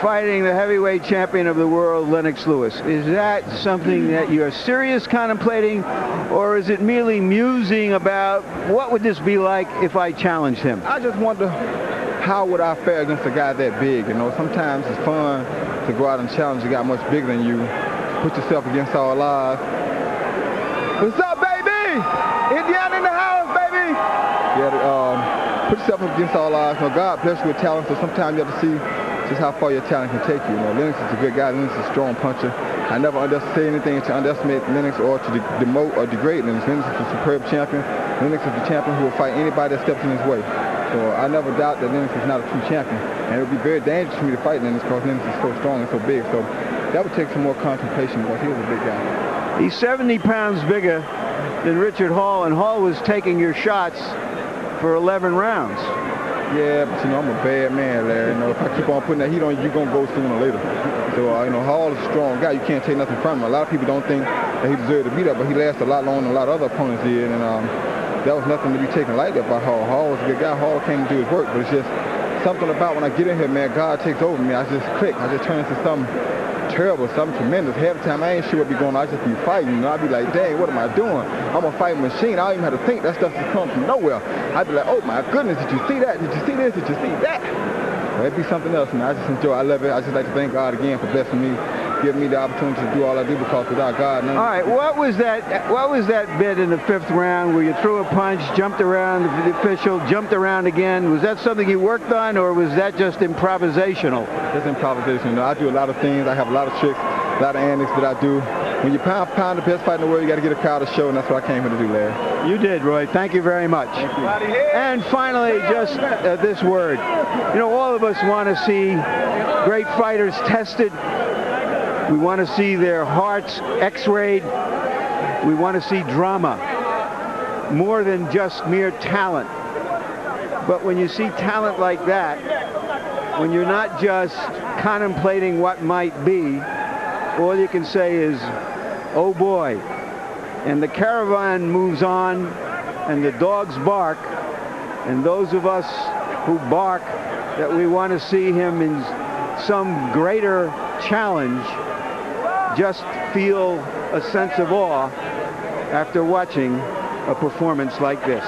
fighting the heavyweight champion of the world, Lennox Lewis. Is that something that you're serious contemplating, or is it merely musing about what would this be like if I challenged him? I just wonder how would I fare against a guy that big, you know. Sometimes it's fun to go out and challenge a guy much bigger than you. Put yourself against all odds. What's up, baby? Indiana in the house, baby! Yeah, put yourself against all odds. You know, God bless you with talent, so sometimes you have to see just how far your talent can take you. You know, Lennox is a good guy. Lennox is a strong puncher. I never say anything to underestimate Lennox or to demote or degrade Lennox. Lennox is a superb champion. Lennox is the champion who will fight anybody that steps in his way. So I never doubt that Lennox is not a true champion. And it would be very dangerous for me to fight Lennox because Lennox is so strong and so big. So that would take some more contemplation because he is a big guy. He's 70 pounds bigger than Richard Hall, and Hall was taking your shots for 11 rounds. Yeah, but you know, I'm a bad man, Larry. You know, if I keep on putting that heat on you, you're going to go sooner or later. So, you know, Hall is a strong guy. You can't take nothing from him. A lot of people don't think that he deserved to beat up, but he lasted a lot longer than a lot of other opponents did, and that was nothing to be taken lightly by Hall. Hall was a good guy. Hall came to do his work, but it's just something about when I get in here, man, God takes over me. I just click. I just turn into something terrible, something tremendous. Half the time I ain't sure what be going on. I just be fighting, you know. I be like, dang, what am I doing? I'm a fighting machine. I don't even have to think. That stuff just comes from nowhere. I be like, oh my goodness, did you see that? Did you see this? Did you see that? Well, it'd be something else, man. I just enjoy it. I love it. I just like to thank God again for blessing me, giving me the opportunity to do all I do, because without God, all right, what was that bit in the 5th round where you threw a punch, jumped around the official, jumped around again? Was that something you worked on, or was that just improvisational? Just improvisation. You know, I do a lot of things. I have a lot of tricks, a lot of antics that I do. When you pound the best fight in the world, you got to get a crowd to show, and that's what I came here to do, Larry. You did, Roy. Thank you very much. Thank you. And finally, just this word. You know, all of us want to see great fighters tested. We want to see their hearts x-rayed. We want to see drama, more than just mere talent. But when you see talent like that, when you're not just contemplating what might be, all you can say is, oh boy. And the caravan moves on, and the dogs bark, and those of us who bark that we want to see him in some greater challenge just feel a sense of awe after watching a performance like this.